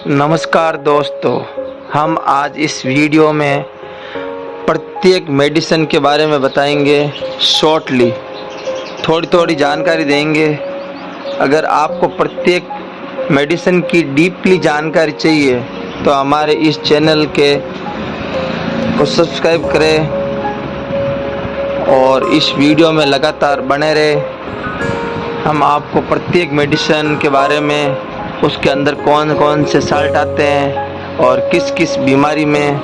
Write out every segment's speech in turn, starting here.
नमस्कार दोस्तों, हम आज इस वीडियो में प्रत्येक मेडिसिन के बारे में बताएंगे। शॉर्टली थोड़ी थोड़ी जानकारी देंगे। अगर आपको प्रत्येक मेडिसिन की डीपली जानकारी चाहिए तो हमारे इस चैनल को सब्सक्राइब करें और इस वीडियो में लगातार बने रहे। हम आपको प्रत्येक मेडिसिन के बारे में, उसके अंदर कौन कौन से साल्ट आते हैं और किस किस बीमारी में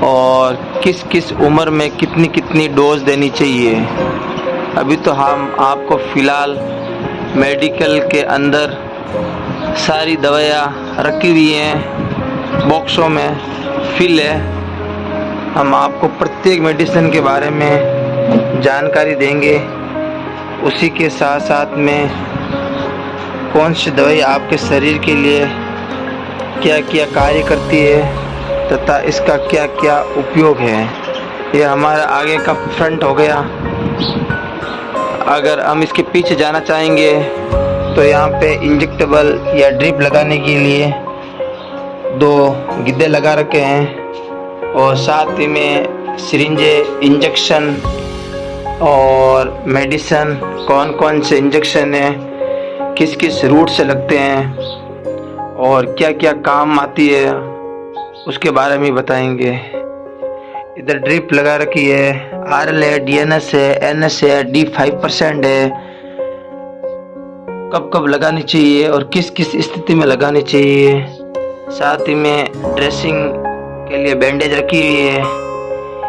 और किस किस उम्र में कितनी कितनी डोज देनी चाहिए। अभी तो हम आपको फ़िलहाल मेडिकल के अंदर सारी दवाइयाँ रखी हुई हैं, बॉक्सों में फिल है। हम आपको प्रत्येक मेडिसिन के बारे में जानकारी देंगे। उसी के साथ साथ में कौन सी दवाई आपके शरीर के लिए क्या क्या कार्य करती है तथा इसका क्या क्या उपयोग है। ये हमारा आगे का फ्रंट हो गया। अगर हम इसके पीछे जाना चाहेंगे तो यहाँ पे इंजेक्टेबल या ड्रिप लगाने के लिए 2 गिद्दे लगा रखे हैं और साथ ही में सिरिंजे, इंजेक्शन और मेडिसिन, कौन कौन से इंजेक्शन है, किस किस रूट से लगते हैं और क्या क्या काम आती है, उसके बारे में बताएंगे। इधर ड्रिप लगा रखी है, RL है, DNS है, NS है, D5% है। कब कब लगानी चाहिए और किस किस स्थिति में लगानी चाहिए। साथ ही में ड्रेसिंग के लिए बैंडेज रखी हुई है।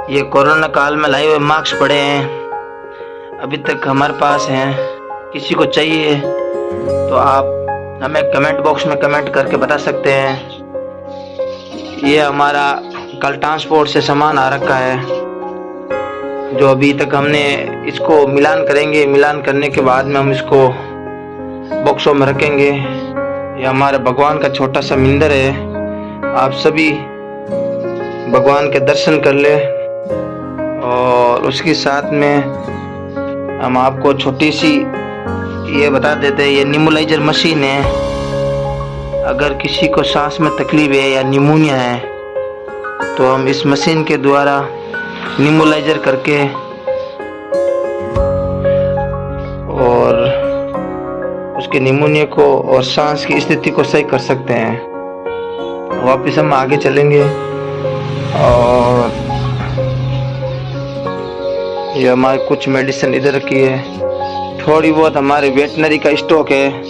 ये कोरोना काल में लाए हुए मास्क पड़े हैं, अभी तक हमारे पास हैं। किसी को चाहिए तो आप हमें कमेंट बॉक्स में कमेंट करके बता सकते हैं। ये हमारा कल ट्रांसपोर्ट से सामान आ रखा है जो अभी तक हमने इसको मिलान करेंगे। मिलान करने के बाद में हम इसको बॉक्सों में रखेंगे। ये हमारे भगवान का छोटा सा मंदिर है। आप सभी भगवान के दर्शन कर ले। और उसके साथ में हम आपको छोटी सी ये बता देते हैं, ये निमोलाइजर मशीन है। अगर किसी को सांस में तकलीफ है या निमोनिया है तो हम इस मशीन के द्वारा निमोलाइजर करके और उसके निमोनिया को और सांस की स्थिति को सही कर सकते हैं। वापस हम आगे चलेंगे और ये हमारे कुछ मेडिसिन इधर रखी है। थोड़ी बहुत हमारे वेटनरी का स्टॉक है।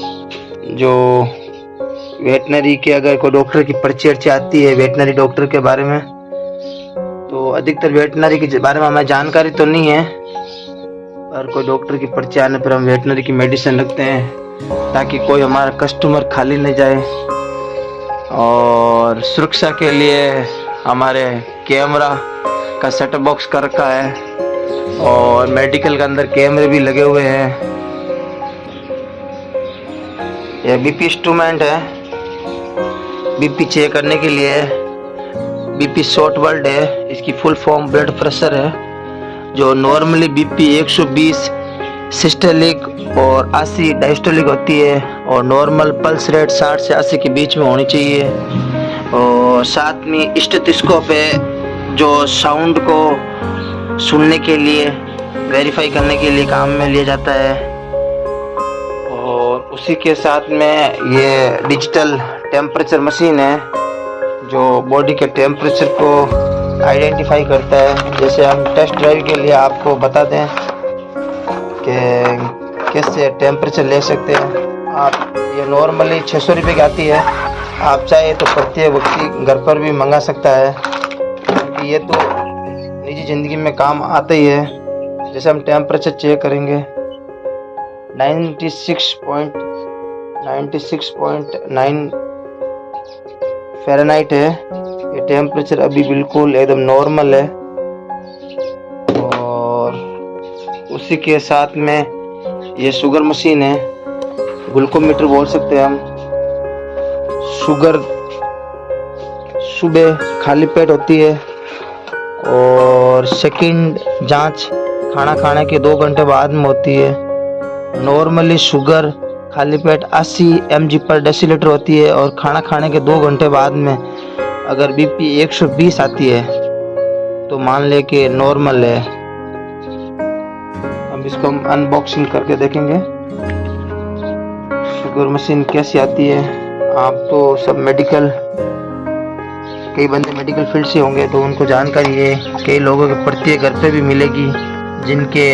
जो वेटनरी के अगर कोई डॉक्टर की पर्ची आती है वेटनरी डॉक्टर के बारे में, तो अधिकतर वेटनरी के बारे में हमें जानकारी तो नहीं है, पर कोई डॉक्टर की पर्ची आने पर हम वेटनरी की मेडिसिन रखते हैं ताकि कोई हमारा कस्टमर खाली नहीं जाए। और सुरक्षा के लिए हमारे कैमरा का सेटअप बॉक्स कर रखा है और मेडिकल के अंदर कैमरे भी लगे हुए हैं। यह बीपी इंस्ट्रूमेंट है, बीपी चेक करने के लिए। बीपी शॉर्ट वर्ड है, इसकी फुल फॉर्म ब्लड प्रेशर है। जो नॉर्मली बीपी 120 सिस्टोलिक और 80 डायस्टोलिक होती है और नॉर्मल पल्स रेट 60 से 80 के बीच में होनी चाहिए। और साथ में स्टेथोस्कोप है जो साउंड को सुनने के लिए, वेरीफाई करने के लिए काम में लिया जाता है। और उसी के साथ में ये डिजिटल टेम्परेचर मशीन है जो बॉडी के टेम्परेचर को आइडेंटिफाई करता है। जैसे हम टेस्ट ड्राइव के लिए आपको बता दें कि कैसे टेम्परेचर ले सकते हैं आप। ये नॉर्मली 600 रुपये की आती है। आप चाहे तो प्रत्येक व्यक्ति घर पर भी मंगा सकता है, क्योंकि ये तो निजी ज़िंदगी में काम आता ही है। जैसे हम टेम्परेचर चेक करेंगे, 96.9 फ़ारेनहाइट है। ये टेम्परेचर अभी बिल्कुल एकदम नॉर्मल है। और उसी के साथ में ये शुगर मशीन है, ग्लूकोमीटर बोल सकते हैं हम। शुगर सुबह खाली पेट होती है और सेकंड जांच खाना खाने के 2 घंटे बाद में होती है। नॉर्मली शुगर खाली पेट 80 mg पर डेसीलीटर होती है और खाना खाने के 2 घंटे बाद में अगर बीपी 120 आती है तो मान ले कि नॉर्मल है। अब इसको हम अनबॉक्सिंग करके देखेंगे शुगर मशीन कैसी आती है। आप तो सब मेडिकल, कई बंदे मेडिकल फील्ड से होंगे तो उनको जानकारी है। कई लोगों के प्रत्येक घर पे भी मिलेगी जिनके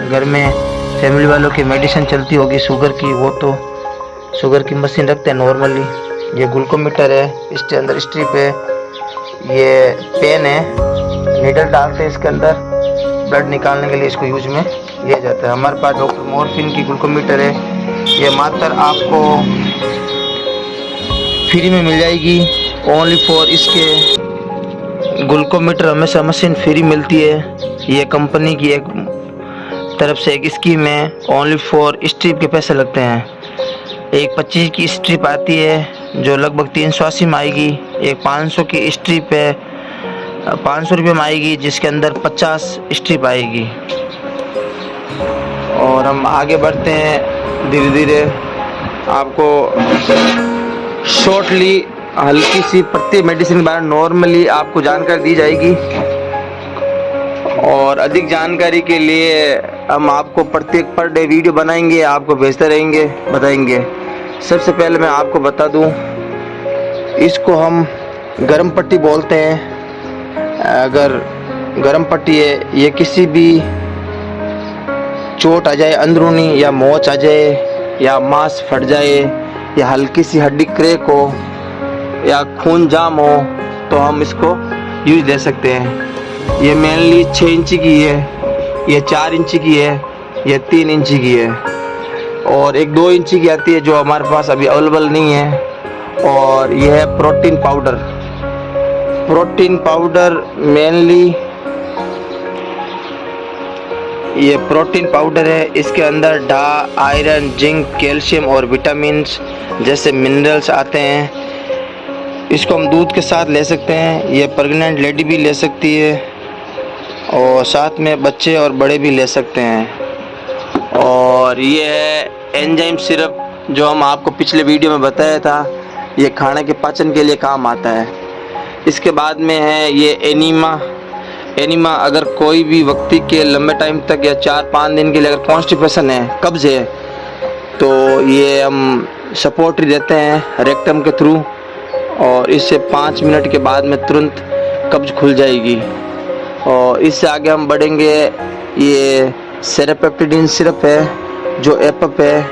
घर में फैमिली वालों की मेडिसिन चलती होगी शुगर की, वो तो शुगर की मशीन रखते हैं नॉर्मली। ये ग्लूकोमीटर है, इसके अंदर स्ट्रिप है, ये पेन है, नीडल डालते हैं इसके अंदर ब्लड निकालने के लिए, इसको यूज में लिया जाता है। हमारे पास डॉक्टर मॉर्फिन की ग्लूकोमीटर है, ये मात्र आपको फ्री में मिल जाएगी ओनली फॉर। इसके ग्लूकोमीटर हमेशा मशीन फ्री मिलती है, ये कंपनी की एक तरफ से एक स्कीम है। ओनली फॉर स्ट्रिप के पैसे लगते हैं। एक 25 की स्ट्रिप आती है जो लगभग 380 में आएगी। एक 500 की स्ट्रिप है 500 रुपये में आएगी, जिसके अंदर 50 स्ट्रिप आएगी। और हम आगे बढ़ते हैं धीरे धीरे। आपको शॉर्टली हल्की सी प्रत्येक मेडिसिन के बारे में नॉर्मली आपको जानकारी दी जाएगी और अधिक जानकारी के लिए हम आपको प्रत्येक पर डे वीडियो बनाएंगे, आपको भेजते रहेंगे, बताएंगे। सबसे पहले मैं आपको बता दूं, इसको हम गर्म पट्टी बोलते हैं। अगर गर्म पट्टी है, ये किसी भी चोट आ जाए अंदरूनी, या मोच आ जाए, या मांस फट जाए, या हल्की सी हड्डी क्रैक हो, या खून जाम हो, तो हम इसको यूज दे सकते हैं। ये मेनली 6 इंची की है, ये 4 इंची की है, ये 3 इंची की है, और एक 2 इंची की आती है जो हमारे पास अभी अवेलेबल नहीं है। और यह है protein powder. Protein powder mainly ये प्रोटीन पाउडर है, इसके अंदर डा, आयरन, जिंक, कैल्शियम और विटामिन्स जैसे मिनरल्स आते हैं। इसको हम दूध के साथ ले सकते हैं, ये प्रेग्नेंट लेडी भी ले सकती है और साथ में बच्चे और बड़े भी ले सकते हैं। और ये है एंजाइम सिरप जो हम आपको पिछले वीडियो में बताया था, ये खाने के पाचन के लिए काम आता है। इसके बाद में है ये एनीमा। अगर कोई भी व्यक्ति के लंबे टाइम तक या 4-5 दिन के लिए अगर कॉन्स्टिपेशन है, कब्ज है, तो ये हम सपोर्ट देते हैं रेक्टम के थ्रू, और इससे 5 मिनट के बाद में तुरंत कब्ज खुल जाएगी। और इससे आगे हम बढ़ेंगे, ये सेरोपेप्टिडिन सिरप है जो एपप है,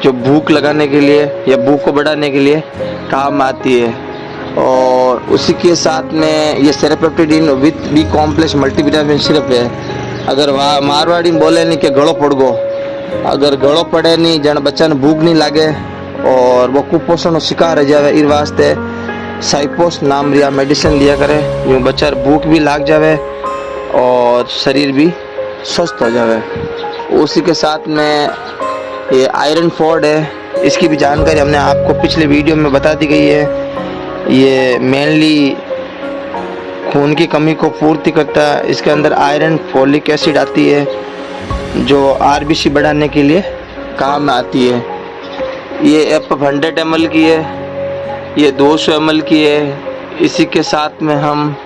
जो भूख लगाने के लिए या भूख को बढ़ाने के लिए काम आती है। और उसी के साथ में ये सेरोपेप्टिडिन with B complex multivitamin syrup है। अगर वहाँ मारवाड़ी में बोले नहीं कि गड़ो पड़ गो, अगर गड़ो पड़े नहीं, जन बच्चा ने भूख नहीं लागे और वो कुपोषण शिकार रह जावे, इस वास्ते साइपोस नाम रिया मेडिसिन लिया करे, यूँ बच्चा भूख भी लाग जावे और शरीर भी स्वस्थ हो जावे। उसी के साथ में ये आयरन फोर्ड है, इसकी भी जानकारी हमने आपको पिछले वीडियो में बता दी गई है। ये मेनली खून की कमी को पूर्ति करता है। इसके अंदर आयरन, फोलिक एसिड आती है जो आरबीसी बढ़ाने के लिए काम आती है। ये एपप 100 ml की है, ये 200 ml की है। इसी के साथ में हम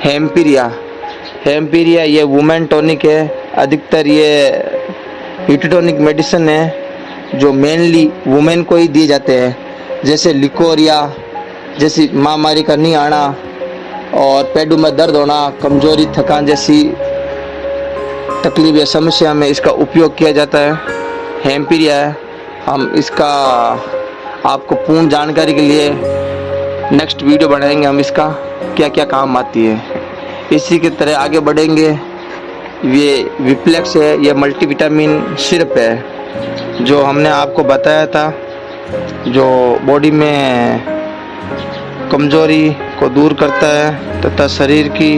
हेम्पीरिया ये वुमेन टॉनिक है। अधिकतर ये हीटोटॉनिक मेडिसिन है जो मेनली वुमेन को ही दिए जाते हैं, जैसे लिकोरिया जैसी महामारी का नहीं आना और पेटों में दर्द होना, कमजोरी, थकान जैसी तकलीफ या समस्या में इसका उपयोग किया जाता है। हेम्पीरिया है, हम इसका आपको पूर्ण जानकारी के लिए नेक्स्ट वीडियो बनाएंगे, हम इसका क्या क्या काम आती है। इसी के तरह आगे बढ़ेंगे। ये विप्लेक्स है, ये मल्टीविटामिन सिरप है जो हमने आपको बताया था, जो बॉडी में कमजोरी को दूर करता है तथा शरीर की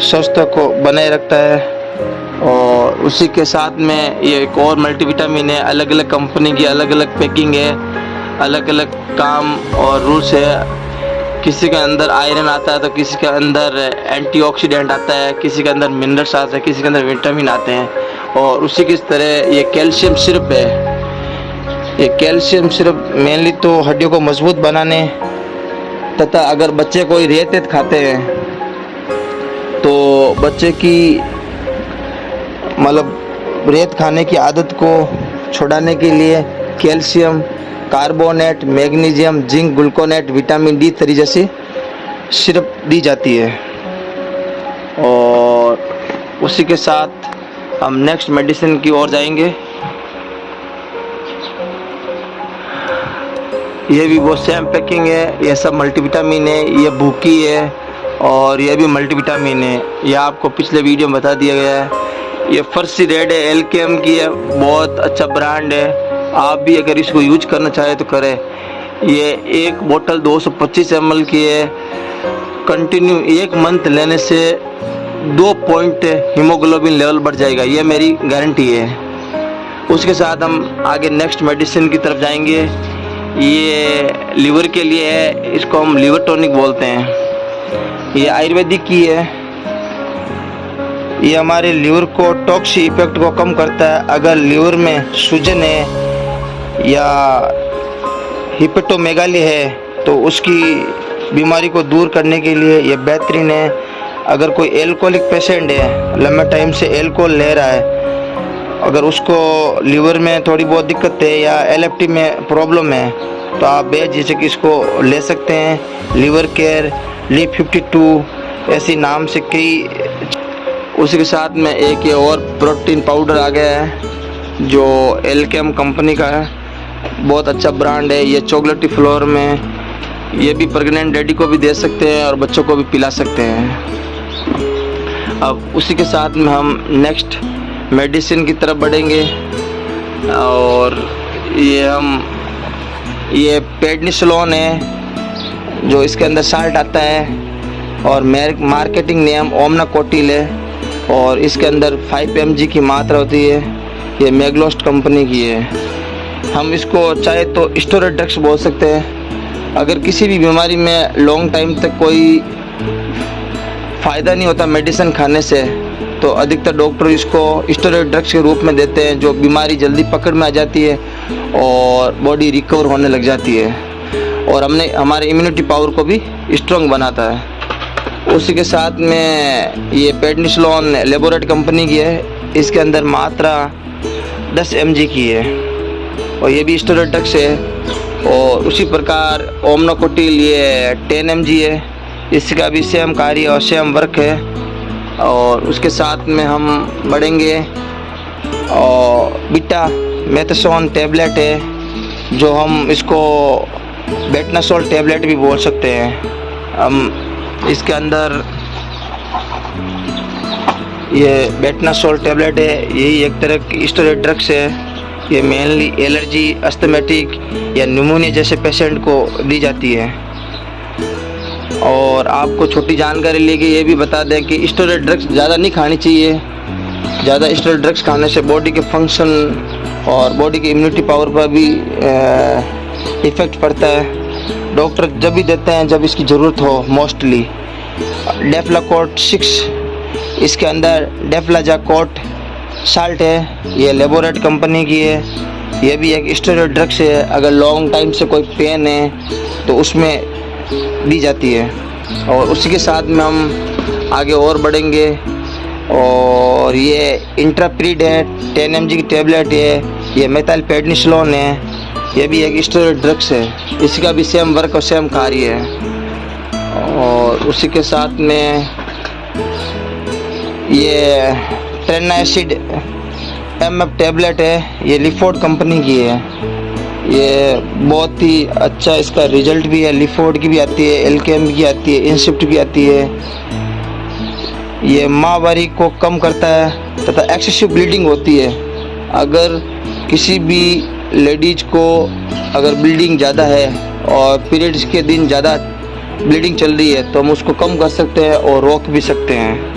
स्वास्थ्य को बनाए रखता है। और उसी के साथ में ये एक और मल्टीविटामिन है, अलग अलग कंपनी की अलग अलग पैकिंग है, अलग अलग काम और रूल्स है। किसी के अंदर आयरन आता है तो किसी के अंदर एंटीऑक्सीडेंट आता है, किसी के अंदर मिनरल्स आते हैं, किसी के अंदर विटामिन आते हैं। और उसी की तरह ये कैल्शियम सिरप है। ये कैल्शियम सिरप मेनली तो हड्डियों को मजबूत बनाने तथा अगर बच्चे कोई रेत खाते हैं तो बच्चे की मतलब रेत खाने की आदत को छुड़ाने के लिए calcium carbonate, magnesium, zinc, gluconate, vitamin D3 जैसी सिरप दी जाती है। और उसी के साथ हम नेक्स्ट मेडिसिन की ओर जाएंगे। ये भी वो सेम पैकिंग है, ये सब मल्टीविटामिन है, ये भूकी है और ये भी मल्टीविटामिन है। यह आपको पिछले वीडियो में बता दिया गया है। ये फर्सी रेड है, एलकेएम की है, बहुत अच्छा ब्रांड है। आप भी अगर इसको यूज करना चाहे तो करें। ये एक बोतल 225 ml की है। कंटिन्यू 1 मंथ लेने से 2 पॉइंट हीमोग्लोबिन लेवल बढ़ जाएगा, ये मेरी गारंटी है। उसके साथ हम आगे नेक्स्ट मेडिसिन की तरफ जाएंगे। ये लीवर के लिए है, इसको हम लीवर टॉनिक बोलते हैं। ये आयुर्वेदिक की है। ये हमारे लीवर को टॉक्सिक इफेक्ट को कम करता है। अगर लीवर में सूजन है या हिपेटोमेगाली है तो उसकी बीमारी को दूर करने के लिए ये बेहतरीन है। अगर कोई एल्कोहलिक पेशेंट है, लंबे टाइम से एल्कोहल ले रहा है, अगर उसको लीवर में थोड़ी बहुत दिक्कत है या LFT में प्रॉब्लम है तो आप बेझिझक इसको ले सकते हैं। लीवर केयर, LIV52 ऐसी नाम से कई। उसी के साथ में एक ये और प्रोटीन पाउडर आ गया है जो एलकेएम कंपनी का है, बहुत अच्छा ब्रांड है। ये चॉकलेटी फ्लेवर में, ये भी प्रेग्नेंट लेडी को भी दे सकते हैं और बच्चों को भी पिला सकते हैं। अब उसी के साथ में हम नेक्स्ट मेडिसिन की तरफ बढ़ेंगे और ये पेडनिसोलोन है जो इसके अंदर साल्ट आता है और मार्केटिंग नेम ओमनाकोटिल है और इसके अंदर 5 mg की मात्रा होती है। ये मैग्लोस्ट कंपनी की है। हम इसको चाहे तो स्टेरॉइड ड्रग्स बोल सकते हैं। अगर किसी भी बीमारी में लॉन्ग टाइम तक कोई फ़ायदा नहीं होता मेडिसिन खाने से तो अधिकतर डॉक्टर इसको स्टेरॉइड ड्रग्स के रूप में देते हैं, जो बीमारी जल्दी पकड़ में आ जाती है और बॉडी रिकवर होने लग जाती है और हमारे इम्यूनिटी पावर को भी स्ट्रॉन्ग बनाता है। उसी के साथ में ये पेडनिसोलोन लेबोरेट कंपनी की है। इसके अंदर मात्रा 10 mg की है और ये भी स्टेरॉइड ड्रग्स है। और उसी प्रकार ओमनाकोटिल ये 10 mg है, इसका भी सेम कार्य और सेम वर्क है। और उसके साथ में हम बढ़ेंगे और बीटा मेथासोन टैबलेट है जो हम इसको बेटनासोल टैबलेट भी बोल सकते हैं। हम इसके अंदर ये बेटनासोल टैबलेट है, यही एक तरह की स्टेरॉइड ड्रग्स है। ये मेनली एलर्जी, अस्थमेटिक या न्यूमोनिया जैसे पेशेंट को दी जाती है। और आपको छोटी जानकारी लेके ये भी बता दें कि स्टेरॉइड ड्रग्स ज़्यादा नहीं खानी चाहिए। ज़्यादा स्टेरॉइड ड्रग्स खाने से बॉडी के फंक्शन और बॉडी की इम्यूनिटी पावर पर भी इफ़ेक्ट पड़ता है। डॉक्टर जब भी देते हैं जब इसकी ज़रूरत हो। मोस्टली डेफ्लाकोट 6, इसके अंदर डेफ्लाजाकोट साल्ट है, ये लेबोरेट कंपनी की है। ये भी एक स्टेरॉइड ड्रग्स है। अगर लॉन्ग टाइम से कोई पेन है तो उसमें दी जाती है। और उसी के साथ में हम आगे और बढ़ेंगे और ये इंट्राप्रीड है, 10 mg की टैबलेट है। ये मेथाइलपेडनिसोलोन है, ये भी एक स्टेरॉइड ड्रग्स है। इसका भी सेम वर्क और सेम कार्य है। और उसी के साथ में ये ट्रेनासिड MF टैबलेट है, ये लिफोर्ड कंपनी की है। ये बहुत ही अच्छा इसका रिजल्ट भी है। लिफोर्ड की भी आती है, एलकेएम की आती है, इंसिप्ट भी आती है। ये माहवारी को कम करता है तथा एक्सेसिव ब्लीडिंग होती है। अगर किसी भी लेडीज को अगर ब्लीडिंग ज़्यादा है और पीरियड्स के दिन ज़्यादा ब्लीडिंग चल रही है तो हम उसको कम कर सकते हैं और रोक भी सकते हैं।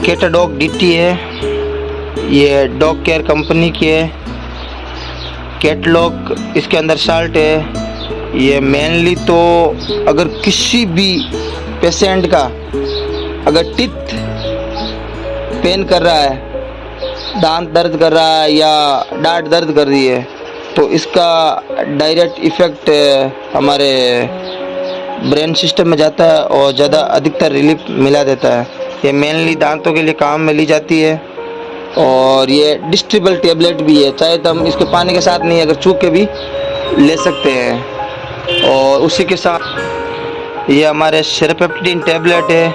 केटाडॉग DT है, ये डॉग केयर कंपनी की है। कैटलॉग इसके अंदर साल्ट है। ये मेनली तो अगर किसी भी पेशेंट का अगर टीथ पेन कर रहा है, दांत दर्द कर रहा है या डांट दर्द कर रही है, तो इसका डायरेक्ट इफ़ेक्ट हमारे ब्रेन सिस्टम में जाता है और ज़्यादा अधिकतर रिलीफ मिला देता है। ये मेनली दांतों के लिए काम में ली जाती है और ये डिस्ट्रीबल टेबलेट भी है, चाहे तो हम इसको पानी के साथ नहीं, अगर चूक के भी ले सकते हैं। और उसी के साथ ये हमारे सेरोपेप्टिन टेबलेट है,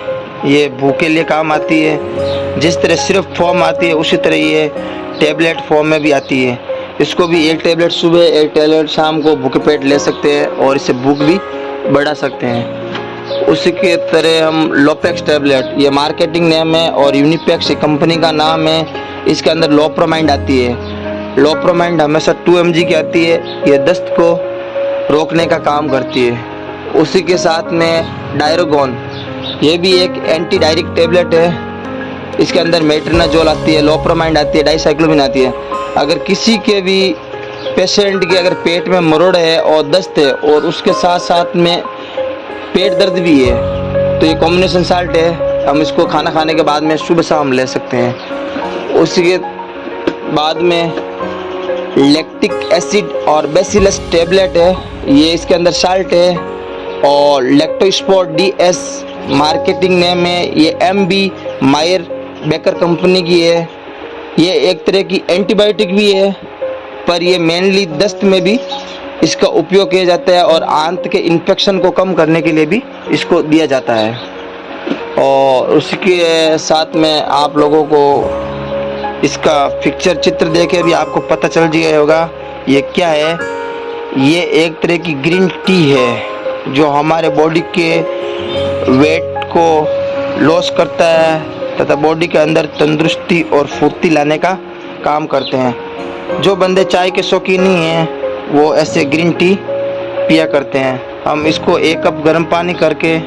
ये भूख के लिए काम आती है। जिस तरह सिर्फ फॉर्म आती है उसी तरह ये टेबलेट फॉर्म में भी आती है। इसको भी एक टेबलेट सुबह, एक टेबलेट शाम को भूखे पेट ले सकते हैं और इससे भूख भी बढ़ा सकते हैं। उसी के तरह हम लोपेक्स टेबलेट, ये मार्केटिंग नेम है और यूनिपेक्स कंपनी का नाम है। इसके अंदर लोप्रोमाइंड आती है। लोप्रोमाइंड हमेशा 2 mg की आती है, ये दस्त को रोकने का काम करती है। उसी के साथ में डायरोगोन, ये भी एक एंटी डायरिक टेबलेट है। इसके अंदर मेट्रोनाजोल आती है, लोप्रोमाइंड आती है, डाइसाइक्लोमिन आती है। अगर किसी के भी पेशेंट के अगर पेट में मरोड़ है और दस्त है और उसके साथ साथ में पेट दर्द भी है, तो ये कॉम्बिनेशन साल्ट है, हम इसको खाना खाने के बाद में सुबह शाम ले सकते हैं। उसी के बाद में लैक्टिक एसिड और बेसिलस टेबलेट है, ये इसके अंदर साल्ट है। और लैक्टोस्पोर DS मार्केटिंग नेम है, ये MB मायर बेकर कंपनी की है। ये एक तरह की एंटीबायोटिक भी है, पर ये मेनली दस्त में भी इसका उपयोग किया जाता है और आंत के इन्फेक्शन को कम करने के लिए भी इसको दिया जाता है। और उसी के साथ में आप लोगों को इसका पिक्चर चित्र देखे भी आपको पता चल गया होगा ये क्या है। ये एक तरह की ग्रीन टी है जो हमारे बॉडी के वेट को लॉस करता है तथा बॉडी के अंदर तंदुरुस्ती और फुर्ती लाने का काम करते हैं। जो बंदे चाय के शौकीन नहीं हैं वो ऐसे ग्रीन टी पिया करते हैं। हम इसको 1 कप गर्म पानी करके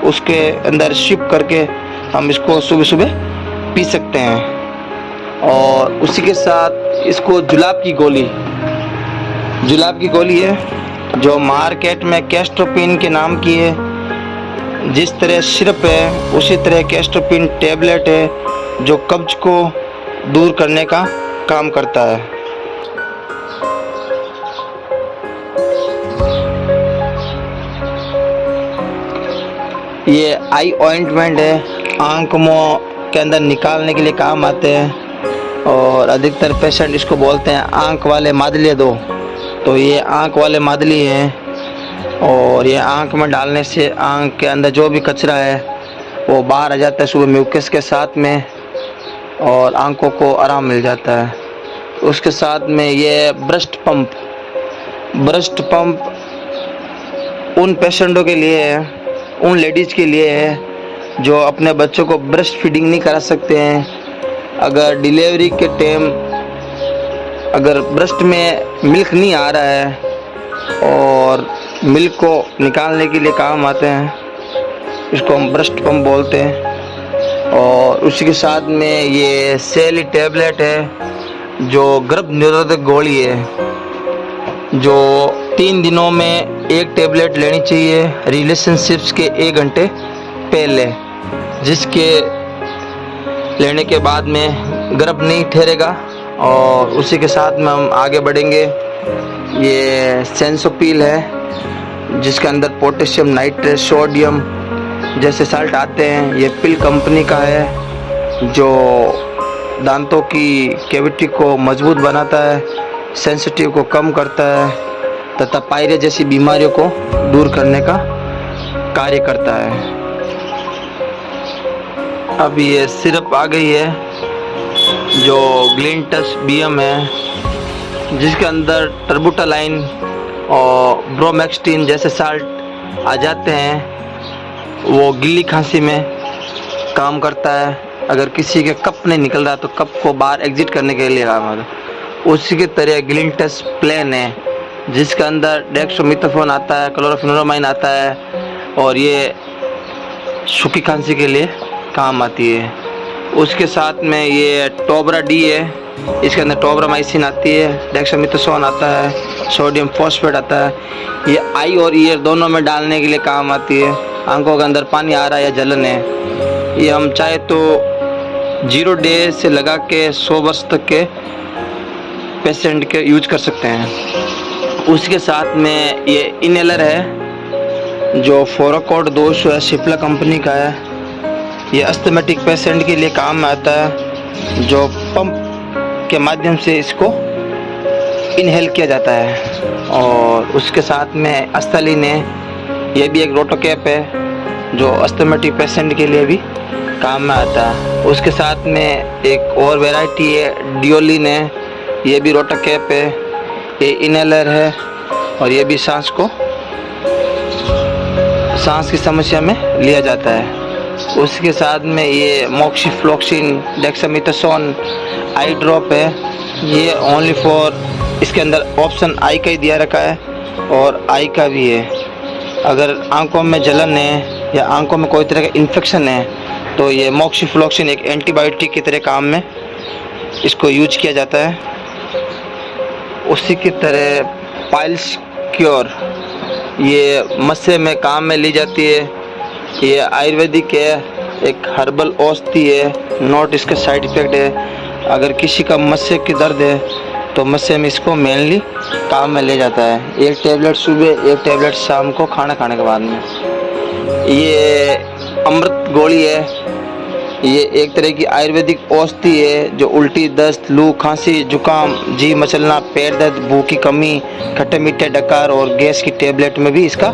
उसके अंदर शिप करके हम इसको सुबह सुबह पी सकते हैं। और उसी के साथ इसको जुलाब की गोली है जो मार्केट में कैस्टोपिन के नाम की है। जिस तरह सिरप है उसी तरह कैस्टोपिन टेबलेट है जो कब्ज को दूर करने का काम करता है। ये आई ऑइंटमेंट है, आंख मुंह के अंदर निकालने के लिए काम आते हैं और अधिकतर पेशेंट इसको बोलते हैं आंख वाले मादली दो। तो ये आंख वाले मादली है और ये आंख में डालने से आंख के अंदर जो भी कचरा है वो बाहर आ जाता है सुबह म्यूकस के साथ में और आंखों को आराम मिल जाता है। उसके साथ में ये ब्रेस्ट पंप उन पेशेंटों के लिए है, उन लेडीज़ के लिए है जो अपने बच्चों को ब्रेस्ट फीडिंग नहीं करा सकते हैं। अगर डिलीवरी के टाइम अगर ब्रेस्ट में मिल्क नहीं आ रहा है और मिल्क को निकालने के लिए काम आते हैं, इसको हम ब्रेस्ट पंप बोलते हैं। और उसी के साथ में ये सेली टेबलेट है जो गर्भ निरोधक गोली है जो 3 दिनों में 1 टेबलेट लेनी चाहिए रिलेशनशिप्स के 1 घंटे पहले, जिसके लेने के बाद में गर्भ नहीं ठहरेगा। और उसी के साथ में हम आगे बढ़ेंगे। ये सेंसोपील है जिसके अंदर पोटेशियम नाइट्रेट, सोडियम जैसे साल्ट आते हैं। ये पिल कंपनी का है जो दांतों की कैविटी को मजबूत बनाता है, सेंसिटिव को कम करता है तथा पायरिया जैसी बीमारियों को दूर करने का कार्य करता है। अब ये सिरप आ गई है जो ग्लिंटस BM है जिसके अंदर टर्बुटालाइन और ब्रोमेक्सटिन जैसे साल्ट आ जाते हैं। वो गिल्ली खांसी में काम करता है। अगर किसी के कप नहीं निकल रहा तो कप को बाहर एग्जिट करने के लिए काम आता है। उसी की तरह ग्लिंटस प्लेन है जिसके अंदर डेक्सट्रोमिथासोन आता है, क्लोरोफेनोरामाइन आता है और ये सूखी खांसी के लिए काम आती है। उसके साथ में ये टोबरा D है, इसके अंदर टोब्रामाइसिन आती है, डेक्सामेथासोन आता है, सोडियम फॉस्फेट आता है। ये आई और ईयर दोनों में डालने के लिए काम आती है। आंखों के अंदर पानी आ रहा है या जलन है, ये हम चाहे तो 0 डे से लगा के 100 वर्ष तक के पेशेंट के यूज कर सकते हैं। उसके साथ में ये इनहेलर है जो फोराकोड 200 है, सिप्ला कंपनी का है। ये अस्थमेटिक पेशेंट के लिए काम में आता है, जो पंप के माध्यम से इसको इनहेल किया जाता है। और उसके साथ में अस्थलीन है, ये भी एक रोटोकैप है जो अस्थमेटिक पेशेंट के लिए भी काम में आता है। उसके साथ में एक और वैरायटी है, डियोलिन है, ये भी रोटोकैप है, ये इनहेलर है और ये भी सांस की समस्या में लिया जाता है। उसके साथ में ये मोक्सिफ्लोक्सिन, डेक्सामेथासोन आई ड्रॉप है, ये ओनली फॉर, इसके अंदर ऑप्शन आई का ही दिया रखा है और आई का भी है। अगर आंखों में जलन है या आंखों में कोई तरह का इन्फेक्शन है तो ये मोक्सिफ्लोक्सिन एक एंटीबायोटिक की तरह काम में इसको यूज किया जाता है। उसी की तरह पाइल्स क्योर, ये मस्से में काम में ली जाती है। ये आयुर्वेदिक है, एक हर्बल औषधि है, नॉट इसका साइड इफ़ेक्ट है। अगर किसी का मस्से की दर्द है तो मस्से में इसको मेनली काम में ले जाता है। एक टैबलेट सुबह, एक टैबलेट शाम को खाना खाने के बाद में। ये अमृत गोली है, ये एक तरह की आयुर्वेदिक औषधि है जो उल्टी, दस्त, लू, खांसी, जुकाम, जी मचलना, पेट दर्द, भूख की कमी, खट्टे मीठे डकार और गैस की टैबलेट में भी इसका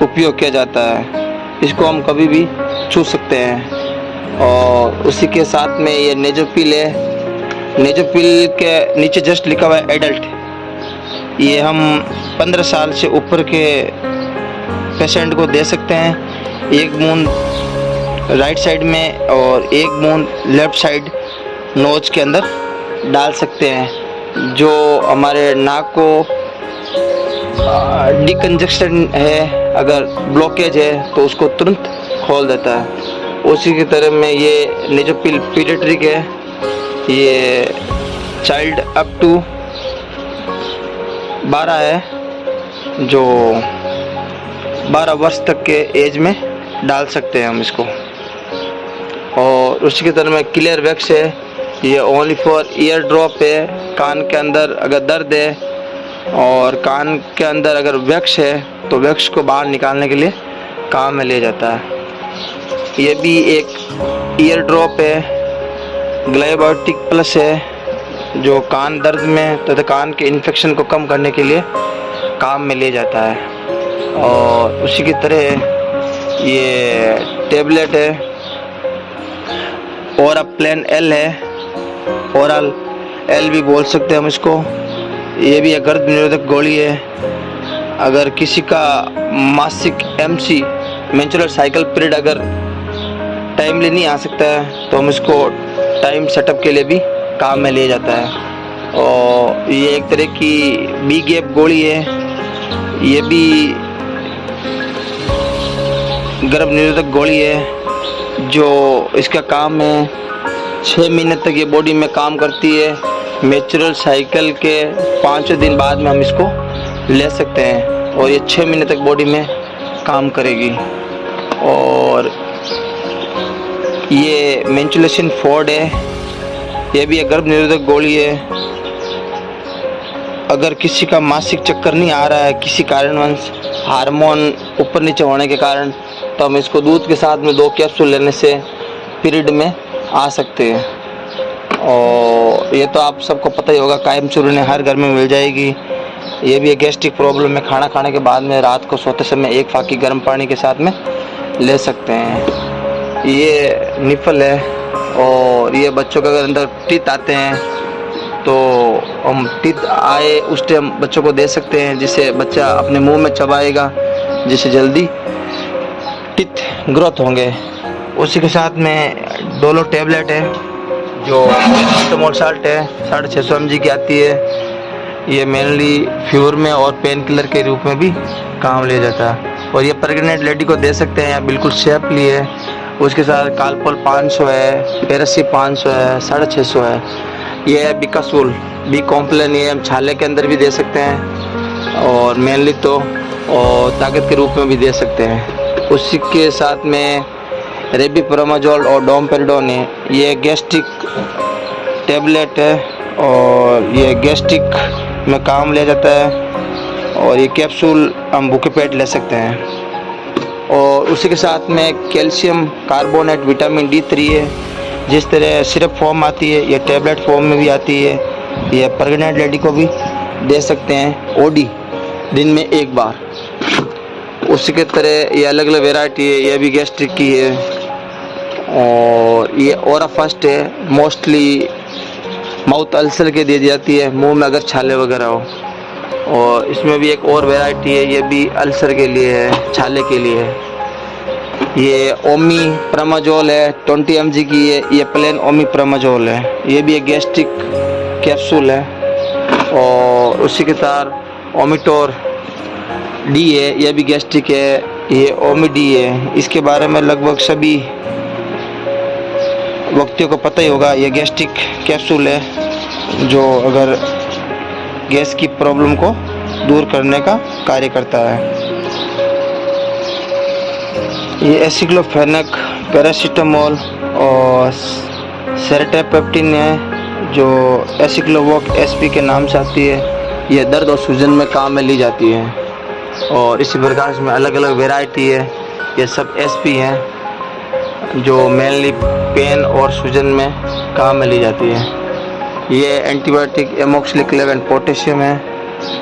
उपयोग किया जाता है। इसको हम कभी भी छू सकते हैं। और उसी के साथ में ये नेजोपिल है, नेजोपिल के नीचे जस्ट लिखा हुआ है एडल्ट। ये हम 15 साल से ऊपर के पेशेंट को दे सकते हैं। 1 बूंद राइट साइड में और 1 बूंद लेफ्ट साइड नोज के अंदर डाल सकते हैं। जो हमारे नाक को डिकंजक्शन है, अगर ब्लॉकेज है तो उसको तुरंत खोल देता है। उसी की तरह में ये नेजोपिल पीडियाट्रिक है, ये चाइल्ड अप टू 12 है, जो 12 वर्ष तक के एज में डाल सकते हैं हम इसको। और उसी की तरह में क्लियर वैक्स है, ये ओनली फॉर ईयर ड्रॉप है। कान के अंदर अगर दर्द है और कान के अंदर अगर वैक्स है तो वैक्स को बाहर निकालने के लिए काम में लिया जाता है। ये भी एक ईयर ड्रॉप है, ग्लाइबायोटिक प्लस है, जो कान दर्द में तथा कान के इन्फेक्शन को कम करने के लिए काम में लिया जाता है। और उसी की तरह ये टेबलेट है, और प्लेन एल है, ओरल एल भी बोल सकते हैं हम इसको। ये भी एक गर्भ निरोधक गोली है। अगर किसी का मासिक MC मेंस्ट्रुअल साइकिल पीरियड अगर टाइमली नहीं आ सकता है तो हम इसको टाइम सेटअप के लिए भी काम में लिया जाता है। और ये एक तरह की बी गैप गोली है, ये भी गर्भ निरोधक गोली है। जो इसका काम है 6 महीने तक ये बॉडी में काम करती है। मेंस्ट्रुअल साइकिल के 5 दिन बाद में हम इसको ले सकते हैं और ये 6 महीने तक बॉडी में काम करेगी। और ये मेंस्ट्रुएशन फोर्ड है, ये भी एक गर्भ निरोधक गोली है। अगर किसी का मासिक चक्कर नहीं आ रहा है किसी कारणवश, हार्मोन ऊपर नीचे होने के कारण, तो हम इसको दूध के साथ में 2 कैप्सूल लेने से पीरियड में आ सकते हैं। और ये तो आप सबको पता ही होगा, कायम चूर्ण हर घर में मिल जाएगी। ये भी एक गैस्ट्रिक प्रॉब्लम में खाना खाने के बाद में रात को सोते समय 1 फाकी गर्म पानी के साथ में ले सकते हैं। ये निफल है, और ये बच्चों के अगर अंदर टीथ आते हैं तो हम टीथ आए उस टाइम बच्चों को दे सकते हैं, जिससे बच्चा अपने मुंह में चबाएगा, जिससे जल्दी टीथ ग्रोथ होंगे। उसी के साथ में डोलो टैबलेट है जो पैरासिटामोल साल्ट है, 650 mg की आती है। ये मेनली फीवर में और पेन किलर के रूप में भी काम लिया जाता है। और ये प्रेग्नेंट लेडी को दे सकते हैं, बिल्कुल सेफली है। उसके साथ कालपोल 500 है, पेरासी 500 है, 650 है। ये है बिकासूल, बी कॉम्प्लेन, ये हम छाले के अंदर भी दे सकते हैं और मेनली तो और ताकत के रूप में भी दे सकते हैं। उसी के साथ में रेबिप्रोमाजोल और डोमपेरिडोन है। ये गैस्ट्रिक टेबलेट है और ये गैस्ट्रिक में काम ले जाता है और ये कैप्सूल हम भूखे पेट ले सकते हैं। और उसी के साथ में कैल्शियम कार्बोनेट विटामिन D3 है। जिस तरह सिरप फॉर्म आती है ये टैबलेट फॉर्म में भी आती है। ये प्रेग्नेंट लेडी को भी दे सकते हैं OD दिन में एक बार। उसी के तरह ये अलग अलग वेराइटी है, ये भी गैस्ट्रिक की है। और ये ओरा फर्स्ट है, मोस्टली माउथ अल्सर के दी जाती है, मुंह में अगर छाले वगैरह हो। और इसमें भी एक और वैरायटी है, ये भी अल्सर के लिए है, छाले के लिए है। ये ओमी प्रामाजोल है, 20 mg की है। ये प्लेन ओमी प्रामाजोल है, ये भी एक गैस्ट्रिक कैप्सूल है। और उसी के साथ ओमिटोर D है, ये भी गैस्ट्रिक है। ये ओमी-D है, इसके बारे में लगभग सभी व्यक्तियों को पता ही होगा। ये गैस्ट्रिक कैप्सूल है जो अगर गैस की प्रॉब्लम को दूर करने का कार्य करता है। ये एसिक्लोफेनेक, पैरासीटामोल और सेरोटेपेप्टिन है जो एसिक्लोवोक SP के नाम से आती है। ये दर्द और सूजन में काम में ली जाती है। और इसी प्रकार में अलग अलग वैरायटी है, ये सब SP हैं जो मेनली पेन और सूजन में काम में ली जाती है। ये एंटीबायोटिक एमोक्सिलिक्लेव पोटेशियम है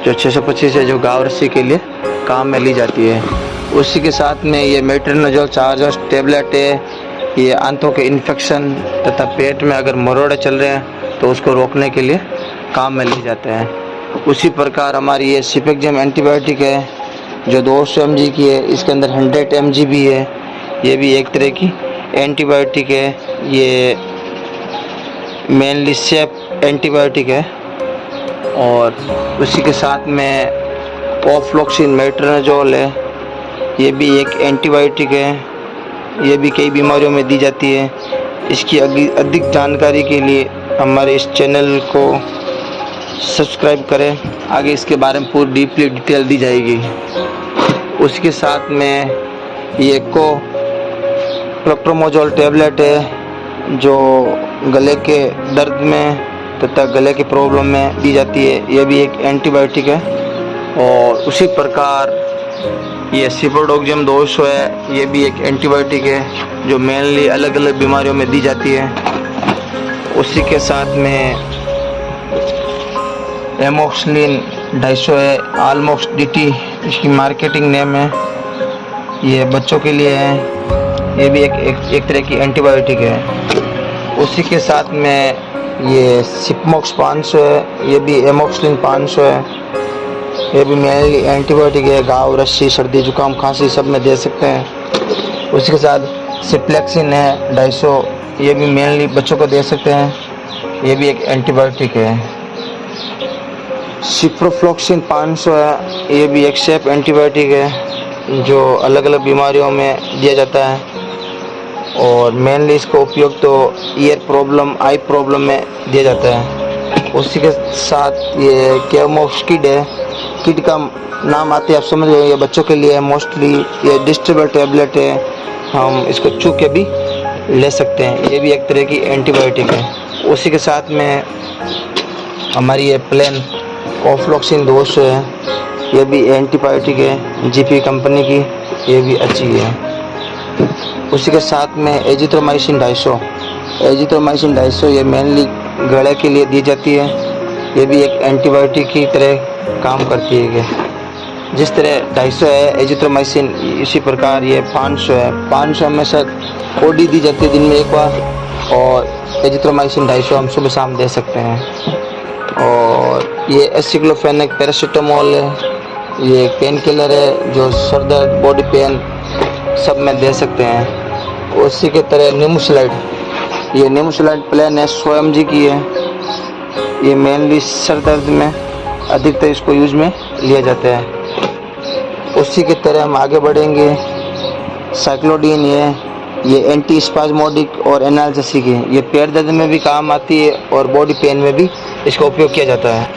जो 625 है, जो घाव रस्सी के लिए काम में ली जाती है। उसी के साथ में ये मेट्रोनिडोल चार्जर्स टैबलेट है, ये आंतों के इन्फेक्शन तथा पेट में अगर मरोड़े चल रहे हैं तो उसको रोकने के लिए काम में ली जाते हैं। उसी प्रकार हमारी ये सिपेक्जेम एंटीबायोटिक है जो 200 mg की है, इसके अंदर 100 mg भी है। ये भी एक तरह की एंटीबायोटिक है, ये मेनली सेफ एंटीबायोटिक है। और उसी के साथ में ओफ्लॉक्सिन मेट्रोनिडोल है, ये भी एक एंटीबायोटिक है, ये भी कई बीमारियों में दी जाती है। इसकी अधिक जानकारी के लिए हमारे इस चैनल को सब्सक्राइब करें, आगे इसके बारे में पूरी डीपली डिटेल दी जाएगी। उसके साथ में ये प्रोप्रोमोजोल टैबलेट है जो गले के दर्द में तथा गले की प्रॉब्लम में दी जाती है, ये भी एक एंटीबायोटिक है। और उसी प्रकार ये सिप्रोडोक्सिम 200 है, ये भी एक एंटीबायोटिक है जो मेनली अलग अलग बीमारियों में दी जाती है। उसी के साथ में एमोक्सिलिन 250 है, आलमोक्स DT इसकी मार्केटिंग नेम है। ये बच्चों के लिए है, ये भी एक तरह की एंटीबायोटिक है। उसी के साथ में ये सिपमोक्स 500 है, ये भी एमोक्सिलिन 500 है, ये भी मेनली एंटीबायोटिक है। घाव रस्सी सर्दी जुकाम खांसी सब में दे सकते हैं। उसके साथ सिप्लेक्सिन है 250, ये भी मेनली बच्चों को दे सकते हैं, ये भी एक एंटीबायोटिक है। सिप्रोफ्लॉक्सिन 500 है, ये भी एक सेफ एंटीबायोटिक है जो अलग अलग बीमारियों में दिया जाता है। और मेनली इसका उपयोग तो ईयर प्रॉब्लम, आई प्रॉब्लम में दिया जाता है। उसी के साथ ये केमोक्सिड है, किड का नाम आते हैं आप समझ रहे हो, ये बच्चों के लिए है मोस्टली। ये डिस्ट्रीब्यूटर टैबलेट है, हम इसको चू के भी ले सकते हैं, ये भी एक तरह की एंटीबायोटिक है। उसी के साथ में हमारी ये प्लेन ओफ्लॉक्सिन 200 है, ये भी एंटीबायोटिक है GP कंपनी की, ये भी अच्छी है। उसी के साथ में एजिथ्रोमाइसिन 250 ये मेनली गले के लिए दी जाती है, ये भी एक एंटीबायोटिक की तरह काम करती है। जिस तरह 250 है एजिथ्रोमाइसिन, इसी प्रकार ये 500 है। 500 में से OD दी जाती है दिन में एक बार, और एजिथ्रोमाइसिन 250 हम सुबह शाम दे सकते हैं। और ये एसिक्लोफेनेक पैरासीटामोल है, ये पेन किलर है जो सर दर्द, बॉडी पेन सब में दे सकते हैं। उसी के तरह निमोसिलाइड, ये निमोसिलाइड प्लेन है 100 mg की है, ये मेनली सर दर्द में अधिकतर इसको यूज में लिया जाता है। उसी की तरह हम आगे बढ़ेंगे। साइक्लोडीन ये एंटी स्पाज्मोडिक और एनाल्जेसिक है, ये पेट दर्द में भी काम आती है और बॉडी पेन में भी इसका उपयोग किया जाता है।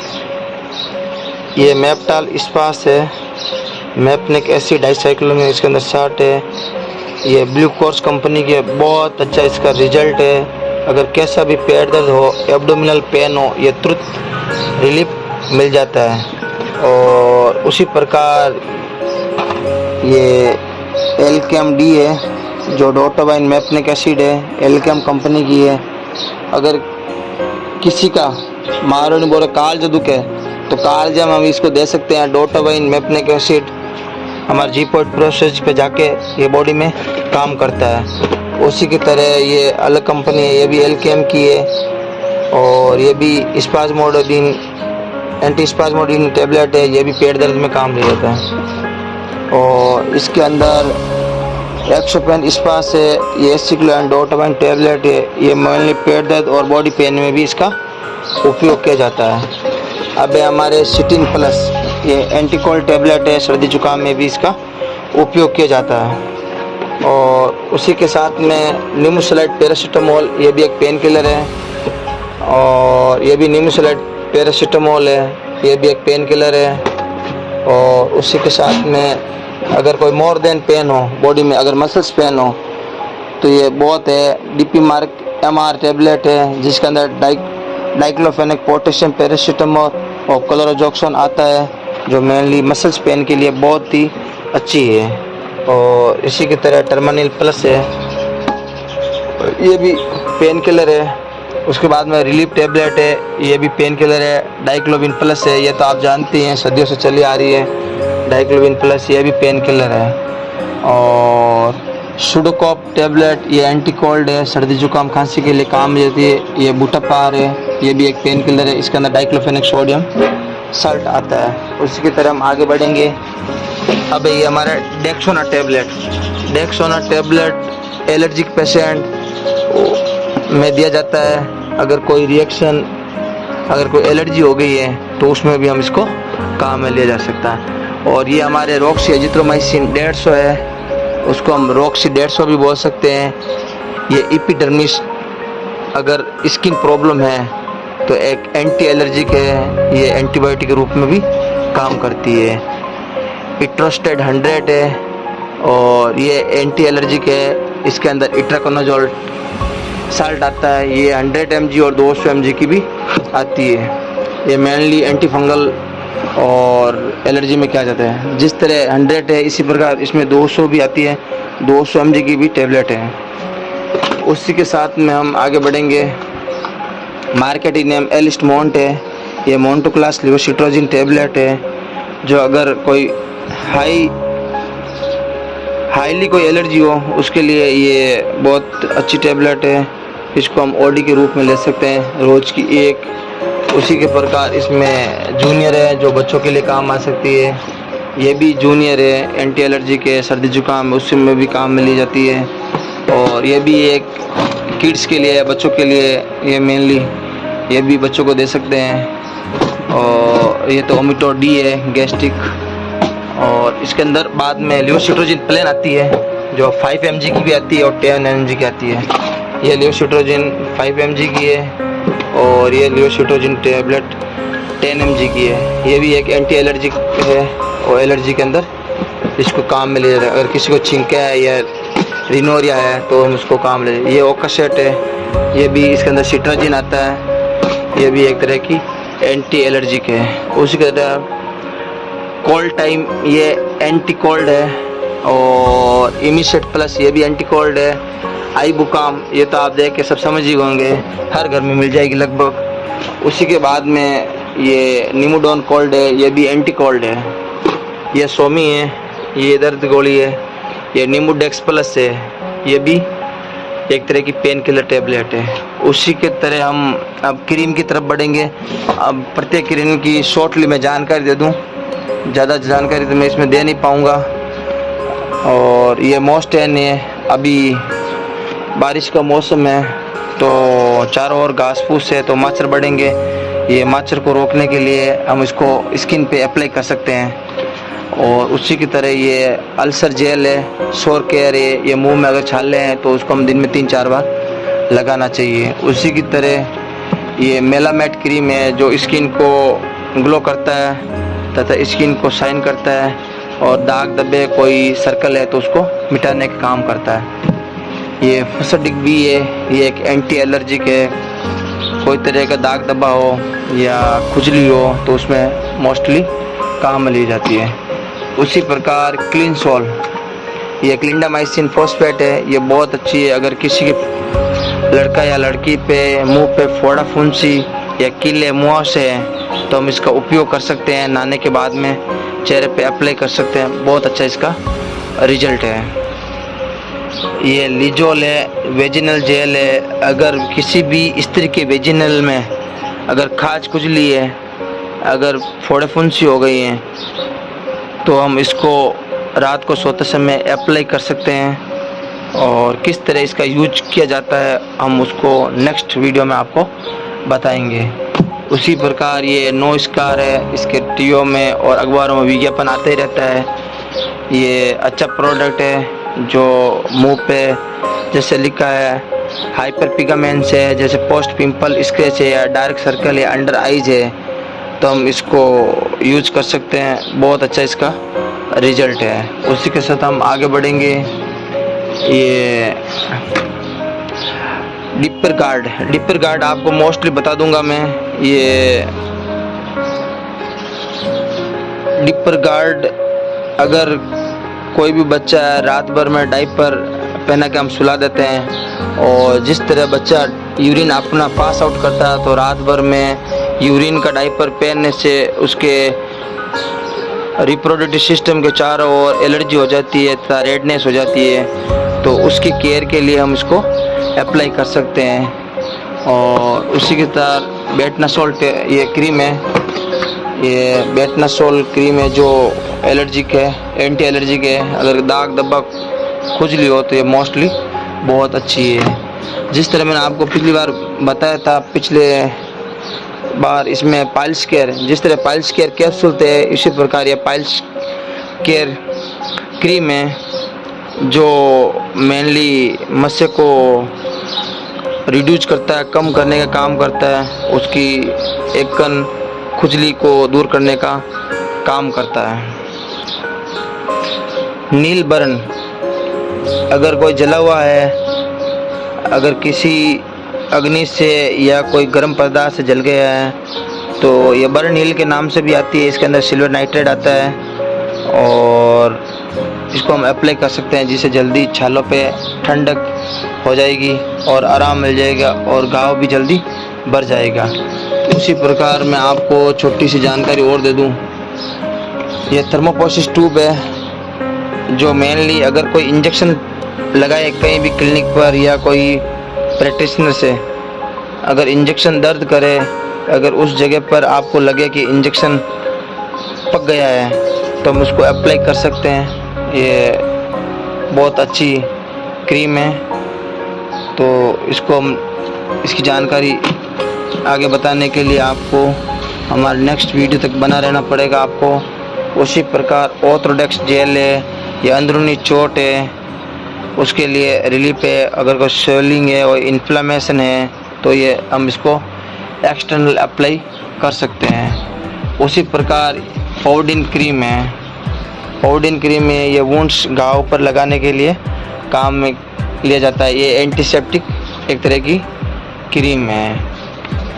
ये मेप्टाल स्पास है, मैपनिक एसिड डाइसाइक्लोमिन इसके अंदर 60 है, ये ब्लू कोर्स कंपनी की बहुत अच्छा इसका रिजल्ट है। अगर कैसा भी पेट दर्द हो, एब्डोमिनल पेन हो, ये तुरंत रिलीफ मिल जाता है। और उसी प्रकार ये एल्केम-डी है जो डोटावाइन मैप्निक एसिड है, एल्केम कंपनी की है। अगर किसी का मारो नहीं बोले कालजा दुखे तो कालजा में हम इसको दे सकते हैं। डोटावाइन मैप्निक एसिड हमारे जीपॉइंट प्रोसेस पे जाके ये बॉडी में काम करता है। उसी की तरह ये अलग कंपनी है, ये भी एल्केम की है और ये भी स्पाज्मोडाइन एंटी स्पाज्मोडाइन टेबलेट है, ये भी पेट दर्द में काम ले जाता है। और इसके अंदर एक्सोपेन स्पास है, ये एसिक्लोन डोटावाइन टेबलेट है, ये मेनली पेट दर्द और बॉडी पेन में भी इसका उपयोग किया जाता है। अब हमारे सिटिन प्लस, ये एंटीकोल्ड टेबलेट है, सर्दी जुकाम में भी इसका उपयोग किया जाता है। और उसी के साथ में निमोसलाइड पैरासीटामोल, ये भी एक पेन किलर है और ये भी निमोसलाइड पैरासीटामोल है, ये भी एक पेन किलर है। और उसी के साथ में अगर कोई मोर देन पेन हो बॉडी में, अगर मसल्स पेन हो तो ये बहुत है। डीपी मार्क एमआर टेबलेट है जिसके अंदर डाइक्लोफेनेक पोटेशियम पैरासीटामोल और क्लोरोजोक्सोन आता है जो मेनली मसल्स पेन के लिए बहुत ही अच्छी है। और इसी की तरह टर्मानिल प्लस है, ये भी पेन किलर है। उसके बाद में रिलीफ टेबलेट है, ये भी पेन किलर है। डाइक्लोविन प्लस है, ये तो आप जानते हैं सदियों से चली आ रही है। डाइक्लोविन प्लस ये भी पेन किलर है। और सुडोकॉप टेबलेट, ये एंटी कोल्ड है, सर्दी जुकाम खांसी के लिए काम में आती है। ये बूटापार है, ये भी एक पेन किलर है, इसके अंदर डाइक्लोफेनेक सोडियम साल्ट आता है। उसी की तरह हम आगे बढ़ेंगे। अब ये हमारा डेक्सोना टेबलेट एलर्जिक पेशेंट में दिया जाता है। अगर कोई रिएक्शन, अगर कोई एलर्जी हो गई है तो उसमें भी हम इसको काम में लिया जा सकता है। और ये हमारे रॉक्सी एजिथ्रोमाइसिन 150 है, उसको हम रॉक्सी 150 भी बोल सकते हैं। ये एपिडर्मिस, अगर स्किन प्रॉब्लम है तो एक एंटी एलर्जिक है, ये एंटीबायोटिक के रूप में भी काम करती है। इट्रोस्टेड 100 है और ये एंटी एलर्जिक है, इसके अंदर इट्राकोनाजोल साल्ट आता है। ये 100 mg और 200 mg की भी आती है। ये मेनली एंटी फंगल और एलर्जी में क्या जाता है। जिस तरह 100 है इसी प्रकार इसमें 200 भी आती है, 200 mg की भी टेबलेट है। उसी के साथ में हम आगे बढ़ेंगे। मार्केटिंग नेम एलिस्ट मोंट है, ये मोन्टो क्लास लिवोसिट्रोजिन टेबलेट है जो अगर कोई हाईली कोई एलर्जी हो उसके लिए ये बहुत अच्छी टेबलेट है। इसको हम ओडी के रूप में ले सकते हैं, रोज की एक। उसी के प्रकार इसमें जूनियर है जो बच्चों के लिए काम आ सकती है, ये भी जूनियर है, एंटी एलर्जी के, सर्दी जुकाम उसमें भी काम में ली जाती है। और ये भी एक किड्स के लिए, बच्चों के लिए, ये मेनली ये भी बच्चों को दे सकते हैं। और ये तो ओमिटो डी है गैस्ट्रिक। और इसके अंदर बाद में लिवोसिट्रोजिन प्लेन आती है जो 5 mg की भी आती है और 10 mg की आती है। ये लिवोसिट्रोजिन 5 mg की है और ये लिवोसिट्रोजिन टेबलेट 10 mg की है। ये भी एक एंटी एलर्जिक है और एलर्जी के अंदर इसको काम में ले जाता है। अगर किसी को छिंका है या रिनोरिया है तो हम उसको काम ले। ये ओकासेट है, ये भी इसके अंदर सिट्राजिन आता है, ये भी एक तरह की एंटी एलर्जिक है। उसी के तरह कोल्ड टाइम, ये एंटी कोल्ड है। और इमिसेट प्लस, ये भी एंटी कोल्ड है। आई बुकाम, ये तो आप देख के सब समझ ही होंगे, हर घर में मिल जाएगी लगभग। उसी के बाद में ये निमोडोन कोल्ड है, ये भी एंटी कोल्ड है। ये सोमी है, ये दर्द गोली है। ये निमोडेक्स प्लस है, ये भी एक तरह की पेन किलर टेबलेट है। उसी के तरह हम अब क्रीम की तरफ बढ़ेंगे। अब प्रत्येक क्रीम की शॉर्टली मैं जानकारी दे दूं, ज़्यादा जानकारी तो मैं इसमें दे नहीं पाऊँगा। और ये मोस्टेन है, अभी बारिश का मौसम है तो चारों ओर घास फूस है तो मच्छर बढ़ेंगे। ये मच्छर को रोकने के लिए हम इसको स्किन पे अप्लाई कर सकते हैं। और उसी की तरह ये अल्सर जेल है, सोर केयर है, ये मुंह में अगर छाले हैं तो उसको हम दिन में 3-4 बार लगाना चाहिए। उसी की तरह ये मेलामेट क्रीम है जो स्किन को ग्लो करता है तथा स्किन को शाइन करता है। और दाग धब्बे कोई सर्कल है तो उसको मिटाने का काम करता है। ये फसडिक भी है, ये एक एंटी एलर्जिक है। कोई तरह का दाग धब्बा हो या खुजली हो तो उसमें मोस्टली काम में ली जाती है। उसी प्रकार क्लीन सोल, ये क्लिंडामाइसिन फॉस्फेट है, ये बहुत अच्छी है। अगर किसी के लड़का या लड़की पे मुंह पे फोड़ा फुंसी या कीले मुहासे हैं तो हम इसका उपयोग कर सकते हैं। नहाने के बाद में चेहरे पे अप्लाई कर सकते हैं, बहुत अच्छा इसका रिजल्ट है। ये लिजोल है, वेजिनल जेल है। अगर किसी भी स्त्री के वेजिनल में अगर खाज खुजली है, अगर फोड़े फुंसी हो गई हैं तो हम इसको रात को सोते समय अप्लाई कर सकते हैं। और किस तरह इसका यूज किया जाता है हम उसको नेक्स्ट वीडियो में आपको बताएंगे। उसी प्रकार ये नो स्कार है, इसके टीओ में और अखबारों में विज्ञापन आते ही रहता है। ये अच्छा प्रोडक्ट है जो मुंह पे जैसे लिखा है हाइपर पिगमेंट्स है, जैसे पोस्ट पिंपल स्क्रैच है या डार्क सर्कल या अंडर आइज है तो हम इसको यूज कर सकते हैं। बहुत अच्छा इसका रिजल्ट है। उसी के साथ हम आगे बढ़ेंगे। ये डिपर गार्ड आपको मोस्टली बता दूंगा मैं। ये डिपर गार्ड अगर कोई भी बच्चा रात भर में डायपर पहना के हम सुला देते हैं और जिस तरह बच्चा यूरिन अपना पास आउट करता है तो रात भर में यूरिन का डायपर पहनने से उसके रिप्रोडक्टिव सिस्टम के चारों ओर एलर्जी हो जाती है तथा रेडनेस हो जाती है। तो उसकी केयर के लिए हम इसको अप्लाई कर सकते हैं। और उसी के साथ बेटनासोल ये क्रीम है, ये बेटनासोल क्रीम है जो एलर्जिक है, एंटी एलर्जिक है। अगर दाग धब्बा खुजली हो तो ये मोस्टली बहुत अच्छी है। जिस तरह मैंने आपको पिछली बार बताया था, पिछले बार इसमें पाइल्स केयर, जिस तरह पाइल्स केयर कैप्सूल थे इसी प्रकार ये पाइल्स केयर क्रीम है जो मेनली मस्से को रिड्यूस करता है, कम करने का काम करता है। उसकी एक कन खुजली को दूर करने का काम करता है। नील बर्न, अगर कोई जला हुआ है, अगर किसी अग्नि से या कोई गर्म पदार्थ से जल गया है तो ये बर्न नील के नाम से भी आती है। इसके अंदर सिल्वर नाइट्रेट आता है और इसको हम अप्लाई कर सकते हैं जिससे जल्दी छालों पे ठंडक हो जाएगी और आराम मिल जाएगा और घाव भी जल्दी भर जाएगा। उसी प्रकार मैं आपको छोटी सी जानकारी और दे दूं, ये थर्मोपोसिस ट्यूब है जो मेनली अगर कोई इंजेक्शन लगाए कहीं भी क्लिनिक पर या कोई प्रैक्टिशनर से, अगर इंजेक्शन दर्द करे, अगर उस जगह पर आपको लगे कि इंजेक्शन पक गया है तो हम उसको अप्लाई कर सकते हैं। ये बहुत अच्छी क्रीम है। तो इसको हम इसकी जानकारी आगे बताने के लिए आपको हमारे नेक्स्ट वीडियो तक बना रहना पड़ेगा आपको। उसी प्रकार ऑर्थोडेक्स जेल है, ये अंदरूनी चोट है उसके लिए रिलीफ है। अगर कोई स्वेलिंग है और इन्फ्लेमेशन है तो ये हम इसको एक्सटर्नल अप्लाई कर सकते हैं। उसी प्रकार पाउडिन क्रीम है, पाउडिन क्रीम में ये वुंड्स घाव पर लगाने के लिए काम में लिया जाता है। ये एंटीसेप्टिक एक तरह की क्रीम है।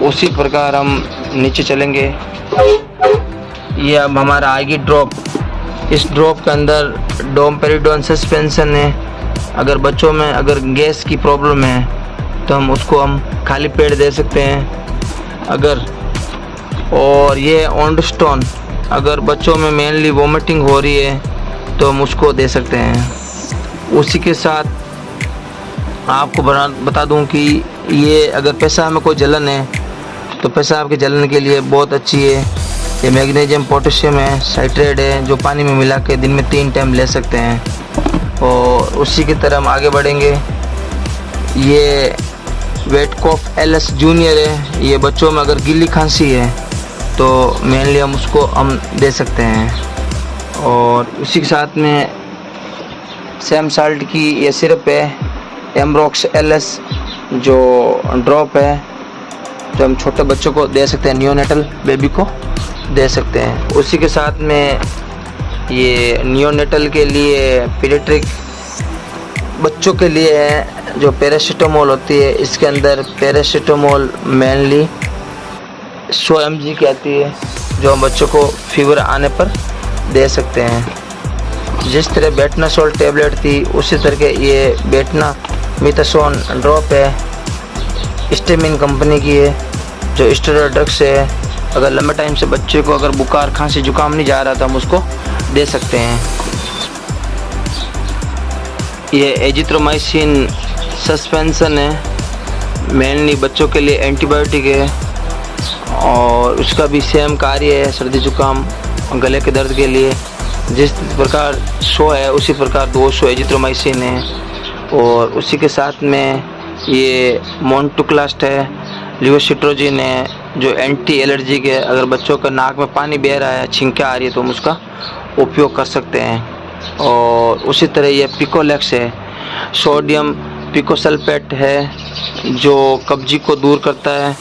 उसी प्रकार हम नीचे चलेंगे। ये अब हमारा आएगी ड्रॉप। इस ड्रॉप के अंदर डोमपेरिडोन सस्पेंशन है। अगर बच्चों में अगर गैस की प्रॉब्लम है तो हम उसको खाली पेट दे सकते हैं। और ये ओंडस्टोन, अगर बच्चों में मेनली वोमिटिंग हो रही है तो हम उसको दे सकते हैं। उसी के साथ आपको बता दूं कि ये अगर पेशाब में कोई जलन है तो पेशाब के जलन के लिए बहुत अच्छी है। ये मैग्नीशियम पोटेशियम है, साइट्रेट है जो पानी में मिला के दिन में 3 टाइम ले सकते हैं। और उसी की तरह हम आगे बढ़ेंगे। ये वेटकॉफ एलएस जूनियर है, ये बच्चों में अगर गीली खांसी है तो मेनली हम उसको दे सकते हैं। और उसी के साथ में सैम साल्ट की ये सिरप है, एमरॉक्स एलएस जो ड्रॉप है जो हम छोटे बच्चों को दे सकते हैं, नियोनेटल बेबी को दे सकते हैं। उसी के साथ में ये नियोनेटल के लिए, पीडियाट्रिक बच्चों के लिए है जो पैरासीटामोल होती है। इसके अंदर पैरासीटामोल मेनली 100 mg की आती है जो हम बच्चों को फीवर आने पर दे सकते हैं। जिस तरह बेटनासोल टेबलेट थी उसी तरह के ये बेटनामीथासोन ड्रॉप है, स्टेमिन कंपनी की है जो स्टेरॉयड ड्रग्स है। अगर लंबे टाइम से बच्चे को अगर बुखार खांसी जुकाम नहीं जा रहा तो हम उसको दे सकते हैं। ये एजिथ्रोमाइसिन सस्पेंशन है, मेनली बच्चों के लिए एंटीबायोटिक है और उसका भी सेम कार्य है सर्दी जुकाम गले के दर्द के लिए। जिस प्रकार 100 है उसी प्रकार 200 एजिथ्रोमाइसिन है और उसी के साथ में ये मोन्टुक्लास्ट है, लिवोसिट्रोजिन है जो एंटी एलर्जिक है। अगर बच्चों का नाक में पानी बह रहा है, छिंकें आ रही है तो हम उसका उपयोग कर सकते हैं। और उसी तरह ये पिकोलेक्स है, सोडियम पिकोसल्फेट है जो कब्जी को दूर करता है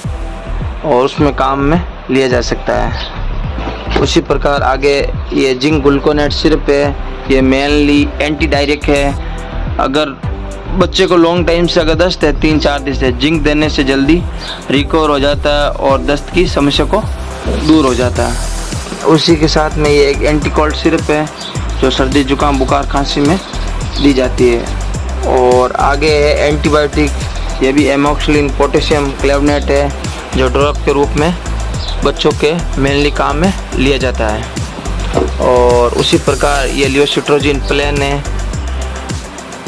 और उसमें काम में लिया जा सकता है। उसी प्रकार आगे ये जिंक ग्लूकोनेट सिरप है, ये मेनली एंटी डायरिक है। अगर बच्चे को लॉन्ग टाइम से अगर दस्त है 3-4 दिन से, जिंक देने से जल्दी रिकवर हो जाता है और दस्त की समस्या को दूर हो जाता है। उसी के साथ में ये एक एंटी कोल्ड सिरप है जो सर्दी जुकाम बुखार खांसी में दी जाती है। और आगे है एंटीबायोटिक, ये भी एमोक्सिलिन पोटेशियम क्लेवनेट है जो ड्रॉप के रूप में बच्चों के मेनली काम में लिया जाता है। और उसी प्रकार ये लिवोसिट्रोजिन प्लेन है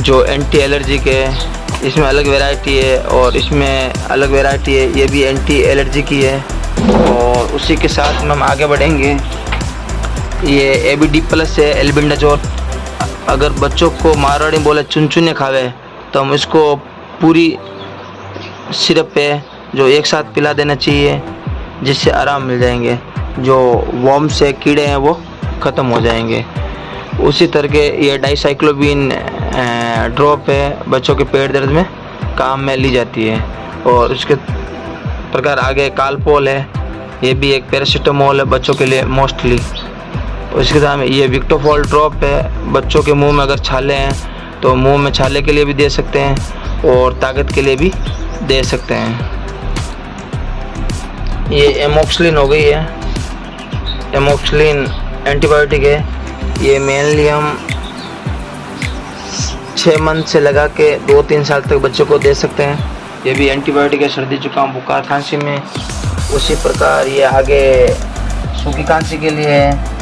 जो एंटी एलर्जिक है, इसमें अलग वैरायटी है और इसमें अलग वैरायटी है, ये भी एंटी एलर्जी की है। और उसी के साथ में हम आगे बढ़ेंगे, ये ABD प्लस है एल्बेंडाजोल। अगर बच्चों को मारवाड़ी बोले चुनचुने खावे तो हम इसको पूरी सिरप पे जो एक साथ पिला देना चाहिए जिससे आराम मिल जाएंगे, जो वॉर्म से कीड़े हैं वो ख़त्म हो जाएंगे। उसी तरह के ये डाइसाइक्लोबिन ड्रॉप है, बच्चों के पेट दर्द में काम में ली जाती है। और उसके प्रकार आगे कालपोल है, ये भी एक पैरासीटामोल है बच्चों के लिए मोस्टली। उसके साथ में ये विक्टोफॉल ड्रॉप है, बच्चों के मुंह में अगर छाले हैं तो मुंह में छाले के लिए भी दे सकते हैं और ताकत के लिए भी दे सकते हैं। ये एमोक्सिलिन हो गई है, एमोक्सिलिन एंटीबायोटिक है, ये मेनली हम 6 मंथ से लगा के 2-3 साल तक बच्चों को दे सकते हैं। ये भी एंटीबायोटिक है सर्दी जुकाम बुखार खांसी में। उसी प्रकार ये आगे सूखी खांसी के लिए है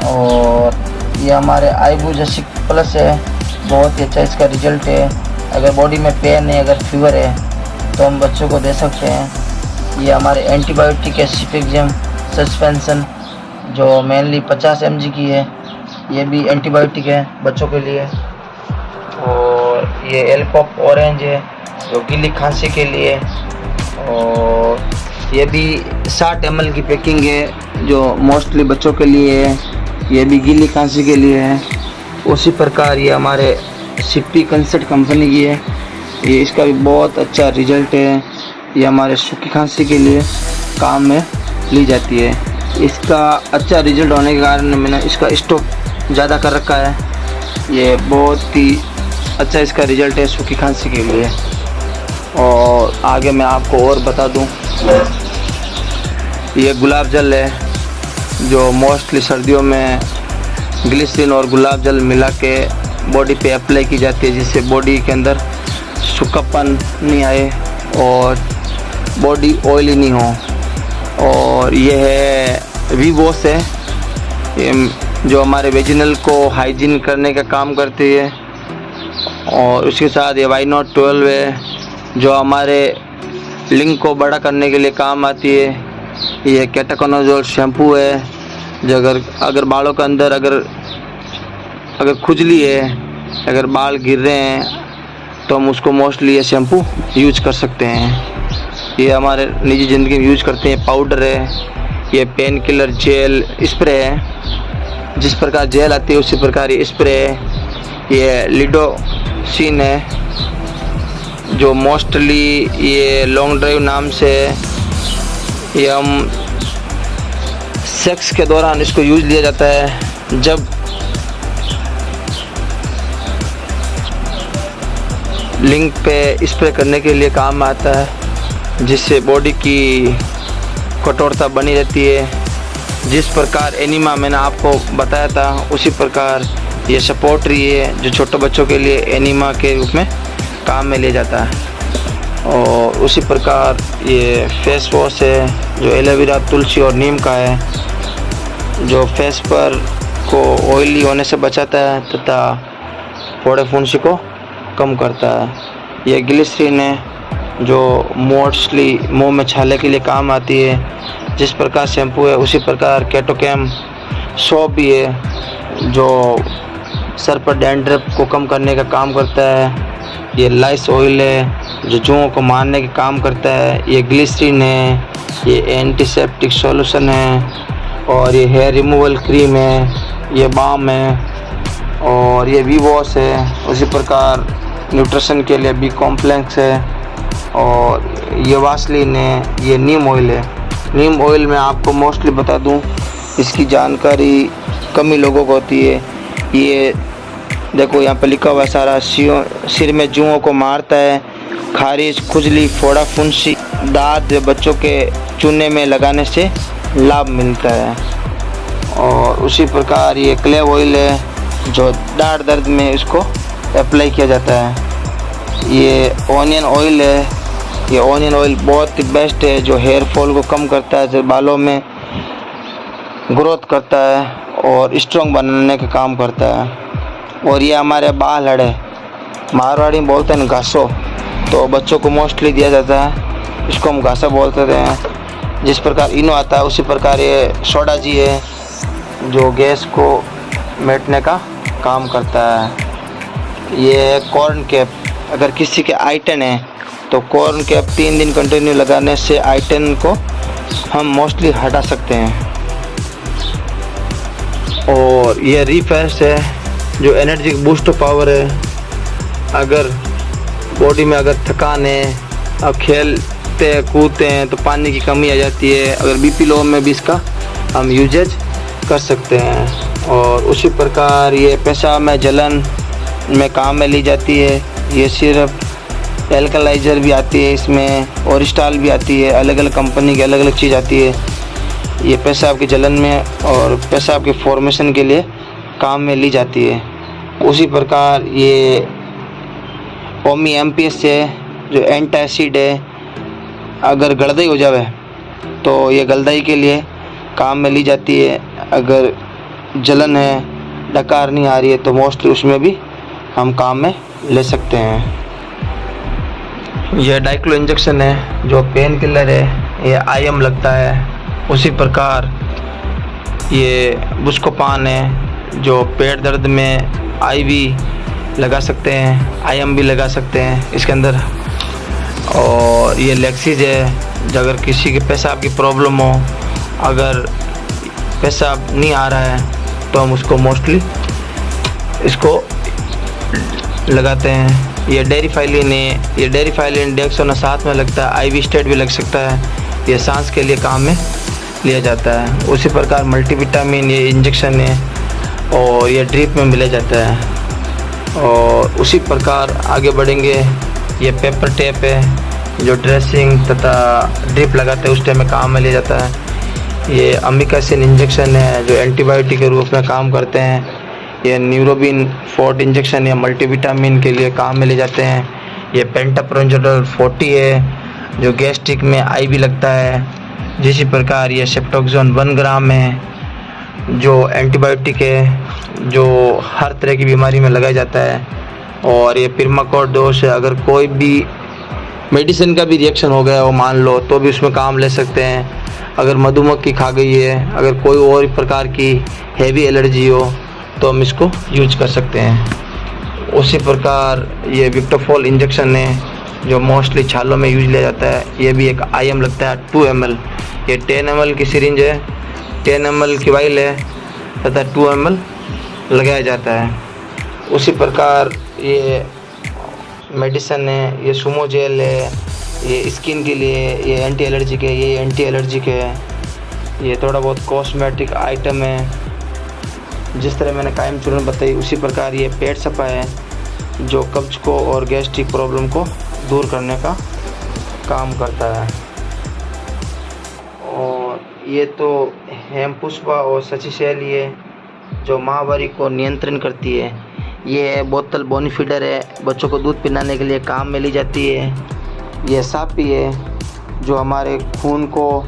और ये हमारे आइबुजासिक प्लस है, बहुत ही अच्छा इसका रिजल्ट है। अगर बॉडी में पेन है, अगर फीवर है तो हम बच्चों को दे सकते हैं। ये हमारे एंटीबायोटिक है सिफिक्जियम सस्पेंशन जो मेनली 50 mg की है, ये भी एंटीबायोटिक है बच्चों के लिए। और ये एल्पॉप ऑरेंज है जो गीली खांसी के लिए, और ये भी 60 ml की पैकिंग है जो मोस्टली बच्चों के लिए है, ये भी गीली खांसी के लिए है। उसी प्रकार ये हमारे सिप्पी कंसर्ट कंपनी की है, ये इसका भी बहुत अच्छा रिजल्ट है, ये हमारे सूखी खांसी के लिए काम में ली जाती है। इसका अच्छा रिजल्ट होने के कारण मैंने इसका स्टॉक ज़्यादा कर रखा है, ये बहुत ही अच्छा इसका रिजल्ट है सूखी खांसी के लिए। और आगे मैं आपको और बता दूं, ये गुलाब जल है जो मोस्टली सर्दियों में ग्लिसरीन और गुलाब जल मिला के बॉडी पे अप्लाई की जाती है जिससे बॉडी के अंदर सूखापन नहीं आए और बॉडी ऑयली नहीं हो। और ये है वीवॉश है, ये जो हमारे वेजिनल को हाइजीन करने का काम करती है। और उसके साथ ये वाई नॉट 12 है जो हमारे लिंग को बड़ा करने के लिए काम आती है। ये केटाकोनाजोल शैम्पू है जो अगर बालों के अंदर अगर खुजली है, अगर बाल गिर रहे हैं तो हम उसको मोस्टली ये शैम्पू यूज कर सकते हैं। ये हमारे निजी ज़िंदगी में यूज करते हैं। पाउडर है, ये पेन किलर जेल स्प्रे है, जिस प्रकार जेल आती है उसी प्रकार ये स्प्रे है। ये लिडोसिन है जो मोस्टली ये लॉन्ग ड्राइव नाम से, ये हम सेक्स के दौरान इसको यूज लिया जाता है जब लिंग पे स्प्रे करने के लिए काम आता है, जिससे बॉडी की कठोरता बनी रहती है। जिस प्रकार एनिमा मैंने आपको बताया था, उसी प्रकार ये सपोर्ट रही है जो छोटे बच्चों के लिए एनिमा के रूप में काम में ले जाता है। और उसी प्रकार ये फेस वॉश है जो एलोवेरा, तुलसी और नीम का है, जो फेस पर को ऑयली होने से बचाता है तथा फोड़े फुंसी को कम करता है। ये ग्लिसरीन है जो मोस्टली मुंह में छाले के लिए काम आती है। जिस प्रकार शैम्पू है उसी प्रकार केटोकैम सोप भी है जो सर पर डैंड्रफ को कम करने का काम करता है। ये लाइस ऑयल है जो जुओं को मारने का काम करता है। ये ग्लिसरीन है, ये एंटीसेप्टिक सॉल्यूशन है, और ये हेयर रिमूवल क्रीम है, ये बाम है, और ये वी वॉश है। उसी प्रकार न्यूट्रिशन के लिए बी कॉम्प्लेक्स है, और ये वासलिन है, ये नीम ऑयल है। नीम ऑयल में आपको मोस्टली बता दूं, इसकी जानकारी कम ही लोगों को होती है। ये देखो यहाँ पर लिखा हुआ सारा, सिर में जुओं को मारता है, खारिज, खुजली, फोड़ा फुंसी, दांत बच्चों के चूने में लगाने से लाभ मिलता है। और उसी प्रकार ये क्लेव ऑयल है जो दाढ़ दर्द में इसको अप्लाई किया जाता है। ये ऑनियन ऑयल है, ये ऑनियन ऑयल बहुत ही बेस्ट है जो हेयर फॉल को कम करता है, जो बालों में ग्रोथ करता है और स्ट्रॉन्ग बनाने का काम करता है। और ये हमारे बाल हड़े, मारवाड़ी बोलते हैं घासो, तो बच्चों को मोस्टली दिया जाता है, इसको हम घासा बोलते हैं। जिस प्रकार इनो आता है उसी प्रकार ये सोडा जी है जो गैस को मिटने का काम करता है। ये कॉर्न कैप, अगर किसी के आइटन है तो कॉर्न कैप 3 दिन कंटिन्यू लगाने से आइटन को हम मोस्टली हटा सकते हैं। और ये रिफ्रेश है जो एनर्जी बूस्ट पावर है। अगर बॉडी में अगर थकान है, अब खेलते कूदते हैं तो पानी की कमी आ जाती है, अगर बीपी लो में भी इसका हम यूजेज कर सकते हैं। और उसी प्रकार ये पेशाब में जलन में काम में ली जाती है। ये सिर्फ एल्कलाइजर भी आती है इसमें, और स्टाल भी आती है, अलग अलग कंपनी की अलग अलग चीज़ आती है। ये पेशाब की जलन में और पेशाब के फॉर्मेशन के लिए काम में ली जाती है। उसी प्रकार ये ओमी एमपीएस है जो एंटासिड है, अगर गलदाई हो जावे तो ये गलदाई के लिए काम में ली जाती है। अगर जलन है, डकार नहीं आ रही है तो मोस्टली उसमें भी हम काम में ले सकते हैं। यह डाइक्लो इंजेक्शन है जो पेन किलर है, ये आईएम लगता है। उसी प्रकार ये बुस्कोपान है जो पेट दर्द में आईवी लगा सकते हैं, आईएम भी लगा सकते हैं इसके अंदर। और ये लेक्सिज है जो अगर किसी के पेशाब की प्रॉब्लम हो, अगर पेशाब नहीं आ रहा है तो हम उसको मोस्टली इसको लगाते हैं। ये डेरिफाइलिन है, ये डेरिफाइलिन डेक्सोना साथ में लगता है, आईवी स्टेट भी लग सकता है, ये सांस के लिए काम में लिया जाता है। उसी प्रकार मल्टीविटामिन ये इंजेक्शन है और ये ड्रिप में मिला जाता है। और उसी प्रकार आगे बढ़ेंगे, ये पेपर टेप है जो ड्रेसिंग तथा ड्रिप लगाते हैं उस टाइम में काम में लिया जाता है। ये अमिकासिन इंजेक्शन है जो एंटीबायोटिक के रूप में काम करते हैं। ये न्यूरोबिन 40 इंजेक्शन या मल्टीविटामिन के लिए काम में ले जाते हैं। ये पेंटाप्रोंजोल 40 है जो गैस्ट्रिक में आईवी लगता है। जिसी प्रकार ये सेप्टोक्सोन 1 ग्राम है जो एंटीबायोटिक है जो हर तरह की बीमारी में लगाया जाता है। और ये पिरमाकोड दोष है, अगर कोई भी मेडिसिन का भी रिएक्शन हो गया हो मान लो तो भी उसमें काम ले सकते हैं। अगर मधुमक्खी खा गई है, अगर कोई और प्रकार की हैवी एलर्जी हो तो हम इसको यूज कर सकते हैं। उसी प्रकार ये विक्टोफॉल इंजेक्शन है जो मोस्टली छालों में यूज लिया जाता है। ये भी एक आईएम लगता है 2 ml। ये 10 ml की सिरिंज है, 10 ml की वाइल है तथा 2 ml लगाया जाता है। उसी प्रकार ये मेडिसिन है, ये सुमो जेल है, ये स्किन के लिए, ये एंटी एलर्जिक है, ये एंटी एलर्जिक है। ये थोड़ा बहुत कॉस्मेटिक आइटम है जिस तरह मैंने कायम चूर्ण बताई उसी प्रकार ये पेट सफा है जो कब्ज को और गैस्ट्रिक प्रॉब्लम को दूर करने का काम करता है। और ये तो हेम पुष्पा और सची शैली है जो माहवारी को नियंत्रण करती है। ये बोतल बोनीफीडर है, बच्चों को दूध पिलाने के लिए काम में ली जाती है। ये सापी है जो हमारे खून को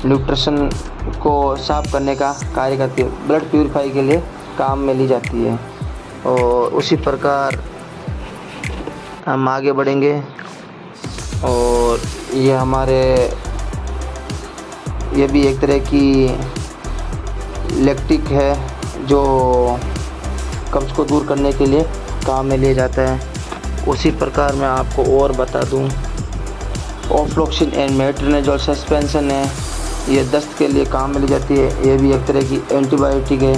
न्यूट्रिशन को साफ करने का कार्य करती है, ब्लड प्यूरिफाई के लिए काम में ली जाती है। और उसी प्रकार हम आगे बढ़ेंगे। और ये भी एक तरह की लैक्टिक है जो कब्ज को दूर करने के लिए काम में लिया जाता है। उसी प्रकार मैं आपको और बता दूं, ऑफ्लोक्सिन एंड मेट्रोनिडोल सस्पेंशन है, ये दस्त के लिए काम में ली जाती है। ये भी एक तरह की एंटीबायोटिक है।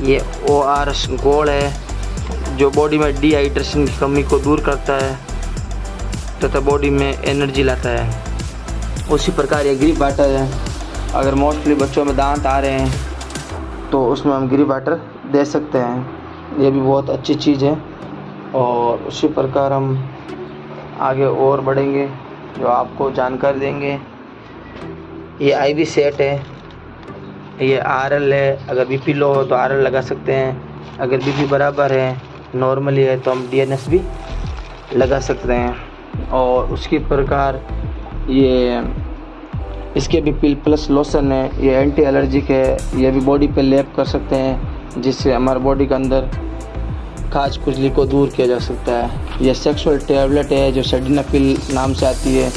ये ORS गोल्ड है जो बॉडी में डिहाइड्रेशन की कमी को दूर करता है तथा बॉडी में एनर्जी लाता है। उसी प्रकार ये ग्रीप वाटर है, अगर मोस्टली बच्चों में दांत आ रहे हैं तो उसमें हम ग्रीप वाटर दे सकते हैं, ये भी बहुत अच्छी चीज़ है। और उसी प्रकार हम आगे और बढ़ेंगे जो आपको जानकारी देंगे। ये IV सेट है, ये RL है, अगर BP लो हो तो RL लगा सकते हैं, अगर BP बराबर है नॉर्मली है तो हम DNS भी लगा सकते हैं। और उसके प्रकार ये इसके भी पिल प्लस लोशन है, ये एंटी एलर्जिक है, ये भी बॉडी पे लेप कर सकते हैं जिससे हमारे बॉडी के अंदर खाज खुजली को दूर किया जा सकता है। ये सेक्सुअल टैबलेट है जो सेडिनापिल नाम से आती है,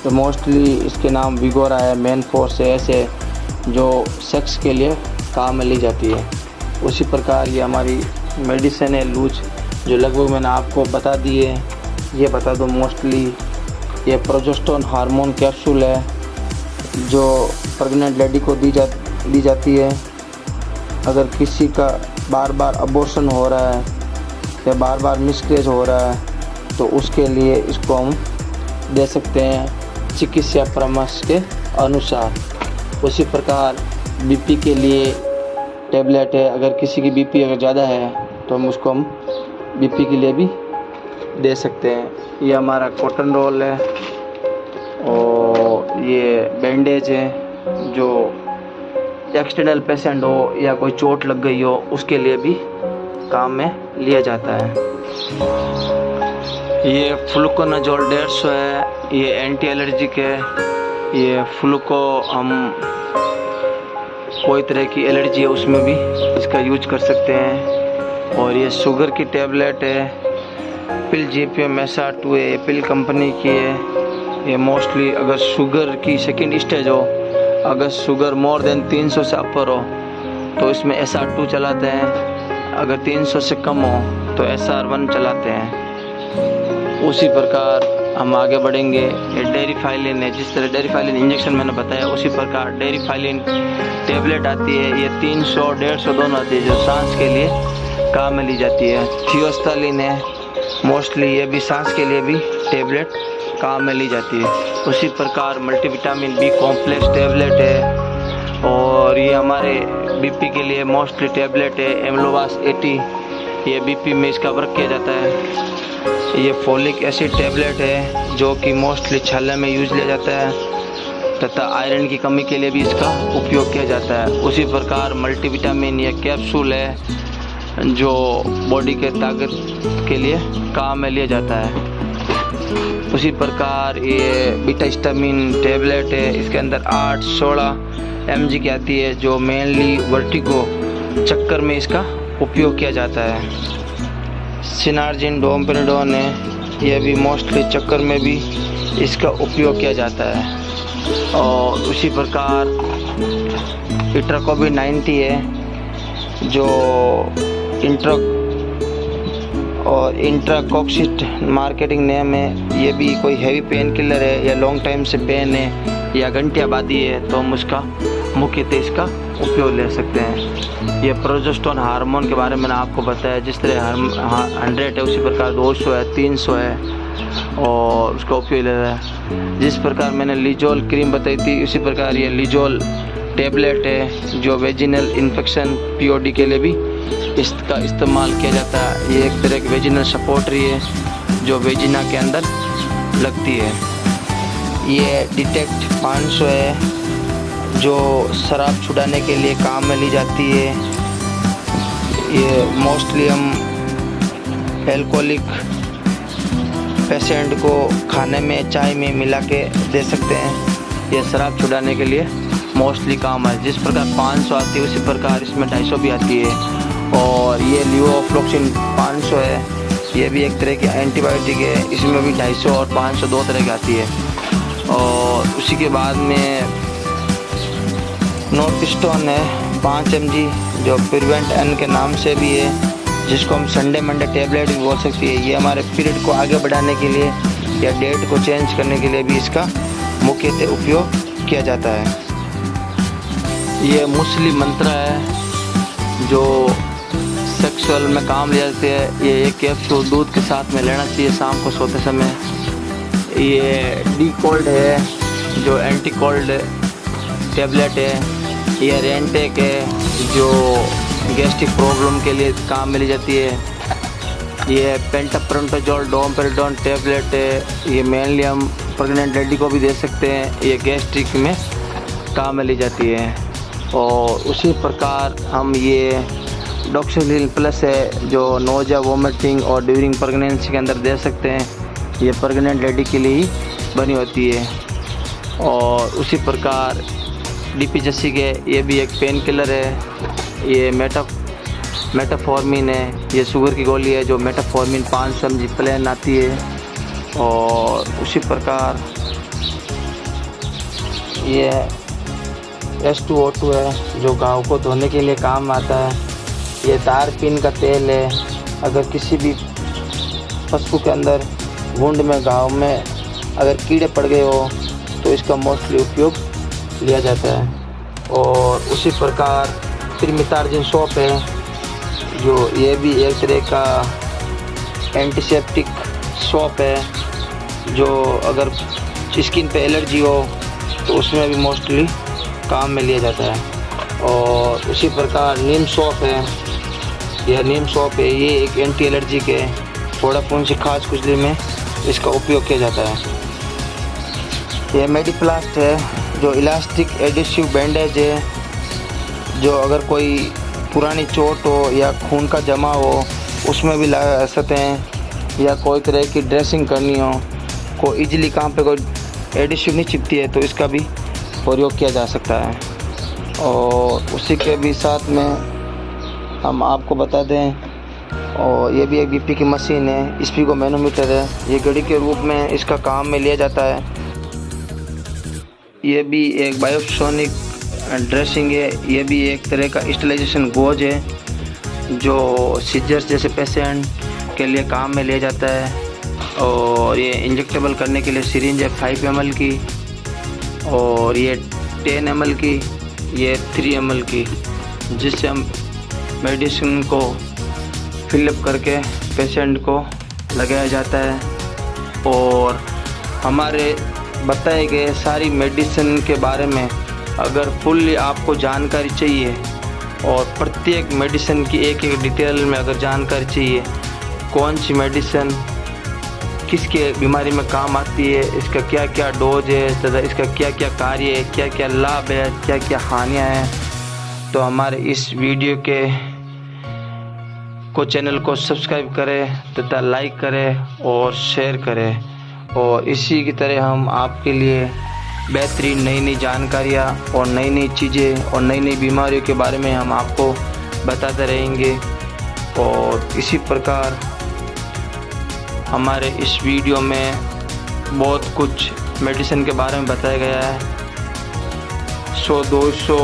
तो मोस्टली इसके नाम विगोरा है, मेन फोर्स है, ऐसे जो सेक्स के लिए काम में ली जाती है। उसी प्रकार ये हमारी मेडिसिन है लूज जो लगभग मैंने आपको बता दी है। ये बता दूँ मोस्टली ये प्रोजेस्टेरोन हार्मोन कैप्सूल है जो प्रेग्नेंट लेडी को दी जाती है। अगर किसी का बार बार अबॉर्शन हो रहा है या बार बार मिसकैरेज हो रहा है तो उसके लिए इसको हम दे सकते हैं चिकित्सा परामर्श के अनुसार। उसी प्रकार BP के लिए टैबलेट है, अगर किसी की BP अगर ज़्यादा है तो हम BP के लिए भी दे सकते हैं। ये हमारा कॉटन रोल है और ये बैंडेज है जो एक्सटर्नल पेशेंट हो या कोई चोट लग गई हो उसके लिए भी काम में लिया जाता है। ये फ्लूकोनाजोल 150 है, ये एंटी एलर्जिक है। ये फ्लूको हम कोई तरह की एलर्जी है उसमें भी इसका यूज कर सकते हैं। और ये शुगर की टैबलेट है, पिल GPM SA2 है, पिल कंपनी की है। ये मोस्टली अगर शुगर की सेकंड स्टेज हो, अगर शुगर मोर देन 300 से अपर हो तो इसमें SR2 चलाते हैं, अगर 300 से कम हो तो SR1 चलाते हैं। उसी प्रकार हम आगे बढ़ेंगे। ये डेरिफाइलिन है, जिस तरह डेरिफाइलिन इंजेक्शन मैंने बताया उसी प्रकार डेरिफाइलिन टैबलेट आती है। ये 300 150 दोनों आती है जो सांस के लिए काम में ली जाती है। थियोस्टालिन है, मोस्टली ये भी सांस के लिए भी टैबलेट काम में ली जाती है। उसी प्रकार मल्टीविटामिन B कॉम्प्लेक्स टैबलेट है। और ये हमारे BP के लिए मोस्टली टैबलेट है एमलोवास 80, ये BP में इसका वर्क किया जाता है। ये फोलिक एसिड टैबलेट है जो कि मोस्टली छाले में यूज लिया जाता है तथा आयरन की कमी के लिए भी इसका उपयोग किया जाता है। उसी प्रकार मल्टीविटामिन ये कैप्सूल है जो बॉडी के ताकत के लिए काम में लिया जाता है। उसी प्रकार ये बीटास्टामिन टैबलेट है, इसके अंदर 8-16 mg की आती है जो मेनली वर्टिगो चक्कर में इसका उपयोग किया जाता है। सिनार्जिन डोमपेनिडोन है, यह भी मोस्टली चक्कर में भी इसका उपयोग किया जाता है। और उसी प्रकार इट्राकोबिन 90 है जो इंट्राकॉक्सिट मार्केटिंग नेम है। ये भी कोई हैवी पेन किलर है या लॉन्ग टाइम से पेन है या घंटियाबादी है तो हम उसका मुख्यतः इसका उपयोग ले सकते हैं। ये प्रोजेस्टेरोन हार्मोन के बारे में मैंने आपको बताया, जिस तरह 100 है उसी प्रकार 200 है, 300 है और उसका उपयोग ले रहा है। जिस प्रकार मैंने लिजोल क्रीम बताई थी उसी प्रकार ये लिजोल टेबलेट है जो वेजिनल इन्फेक्शन POD के लिए भी इसका इस्तेमाल किया जाता है। ये एक तरह की वेजिनल सपोर्टरी है जो वेजिना के अंदर लगती है। ये डिटेक्ट 500 है जो शराब छुड़ाने के लिए काम में ली जाती है। ये मोस्टली हम एल्कोहलिक पेशेंट को खाने में चाय में मिला के दे सकते हैं। ये शराब छुड़ाने के लिए मोस्टली काम है। जिस प्रकार 500 आती है उसी प्रकार इसमें 250 भी आती है। और ये लिवोफ्लोक्सिन 500 है, ये भी एक तरह की एंटीबायोटिक है। इसमें भी 250 और 500 दो तरह की आती है। और उसी के बाद में नॉर्थिस्टोन है 5 mg जो प्रिवेंट N के नाम से भी है, जिसको हम संडे मंडे टेबलेट भी बोल सकती है। ये हमारे पीरियड को आगे बढ़ाने के लिए या डेट को चेंज करने के लिए भी इसका मुख्यतः उपयोग किया जाता है। ये मुस्लिम मंत्र है जो सेक्सुअल में काम लिया जाते हैं। ये एक कैप्सूल दूध के साथ में लेना चाहिए शाम को सोते समय। ये डी कोल्ड है जो एंटी कोल्ड टेबलेट है। ये रेंटेक है जो गैस्ट्रिक प्रॉब्लम के लिए काम में ली जाती है। ये पेंटाप्रोंटोजोल डोमपेरिडोन टैबलेट है। ये मेनली हम प्रेग्नेंट लेडी को भी दे सकते हैं। ये गैस्ट्रिक में काम में ली जाती है। और उसी प्रकार हम ये डॉक्सिलिन प्लस है जो नोजा वोमिटिंग और ड्यूरिंग प्रेगनेंसी के अंदर दे सकते हैं। ये प्रेग्नेंट लेडी के लिए ही बनी होती है। और उसी प्रकार DPJC के ये भी एक पेन किलर है। ये मेटाफॉर्मिन है। ये शुगर की गोली है जो मेटाफॉर्मिन 500 mg प्लेन आती है। और उसी प्रकार ये H2O2 है जो घाव को धोने के लिए काम आता है। ये तारपीन का तेल है। अगर किसी भी पशु के अंदर वुंड में घाव में अगर कीड़े पड़ गए हो तो इसका मोस्टली उपयोग लिया जाता है। और उसी प्रकार ट्रिमेथार्जिन सोप है जो ये भी एक तरह का एंटीसेप्टिक सोप है जो अगर स्किन पे एलर्जी हो तो उसमें भी मोस्टली काम में लिया जाता है। और उसी प्रकार नीम सोप है। यह नीम सोप है, ये एक एंटी एलर्जिक है। थोड़ा फुंसी खांसी खुजली में इसका उपयोग किया जाता है। यह मेडिप्लास्ट है जो इलास्टिक एडिसिव बैंडेज है जो अगर कोई पुरानी चोट हो या खून का जमा हो उसमें भी लगा सकते हैं। या कोई तरह की ड्रेसिंग करनी हो, कोई इजीली काम पे कोई एडिसिव नहीं चिपती है तो इसका भी प्रयोग किया जा सकता है। और उसी के भी साथ में हम आपको बता दें और ये भी एक BP की मशीन है। स्पीगो मैनोमीटर है। ये घड़ी के रूप में इसका काम में लिया जाता है। ये भी एक बायोसोनिक ड्रेसिंग है। ये भी एक तरह का स्टेरिलाइजेशन गोज है जो सीजर्स जैसे पेशेंट के लिए काम में लिया जाता है। और ये इंजेक्टेबल करने के लिए सिरिंज है 5 ml की। और ये 10 ml की, ये 3 ml की, जिससे हम मेडिसिन को फिलअप करके पेशेंट को लगाया जाता है। और हमारे बताए गए सारी मेडिसिन के बारे में अगर फुल्ली आपको जानकारी चाहिए और प्रत्येक मेडिसिन की एक एक डिटेल में अगर जानकारी चाहिए, कौन सी मेडिसिन किसके बीमारी में काम आती है, इसका क्या क्या डोज है तथा इसका क्या क्या कार्य है, क्या क्या लाभ है, क्या क्या हानियाँ हैं, तो हमारे इस वीडियो के चैनल को सब्सक्राइब करें तथा लाइक करें और शेयर करें। और इसी की तरह हम आपके लिए बेहतरीन नई नई जानकारियाँ और नई नई चीज़ें और नई नई बीमारियों के बारे में हम आपको बताते रहेंगे। और इसी प्रकार हमारे इस वीडियो में बहुत कुछ मेडिसिन के बारे में बताया गया है। 100-200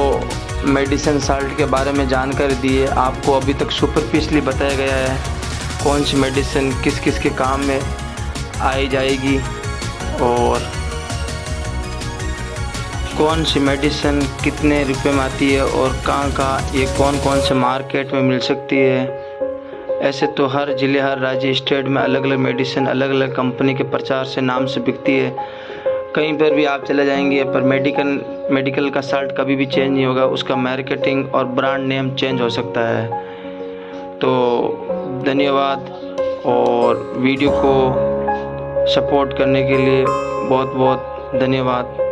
मेडिसिन साल्ट के बारे में जानकारी दी है। आपको अभी तक सुपरफिशियली बताया गया है कौन सी मेडिसिन किस किस के काम में आई जाएगी और कौन सी मेडिसिन कितने रुपए में आती है और कहाँ ये कौन कौन से मार्केट में मिल सकती है। ऐसे तो हर ज़िले हर राज्य स्टेट में अलग अलग मेडिसिन अलग अलग कंपनी के प्रचार से नाम से बिकती है। कहीं पर भी आप चले जाएंगे, पर मेडिकल का साल्ट कभी भी चेंज नहीं होगा, उसका मार्केटिंग और ब्रांड नेम चेंज हो सकता है। तो धन्यवाद, और वीडियो को सपोर्ट करने के लिए बहुत बहुत धन्यवाद।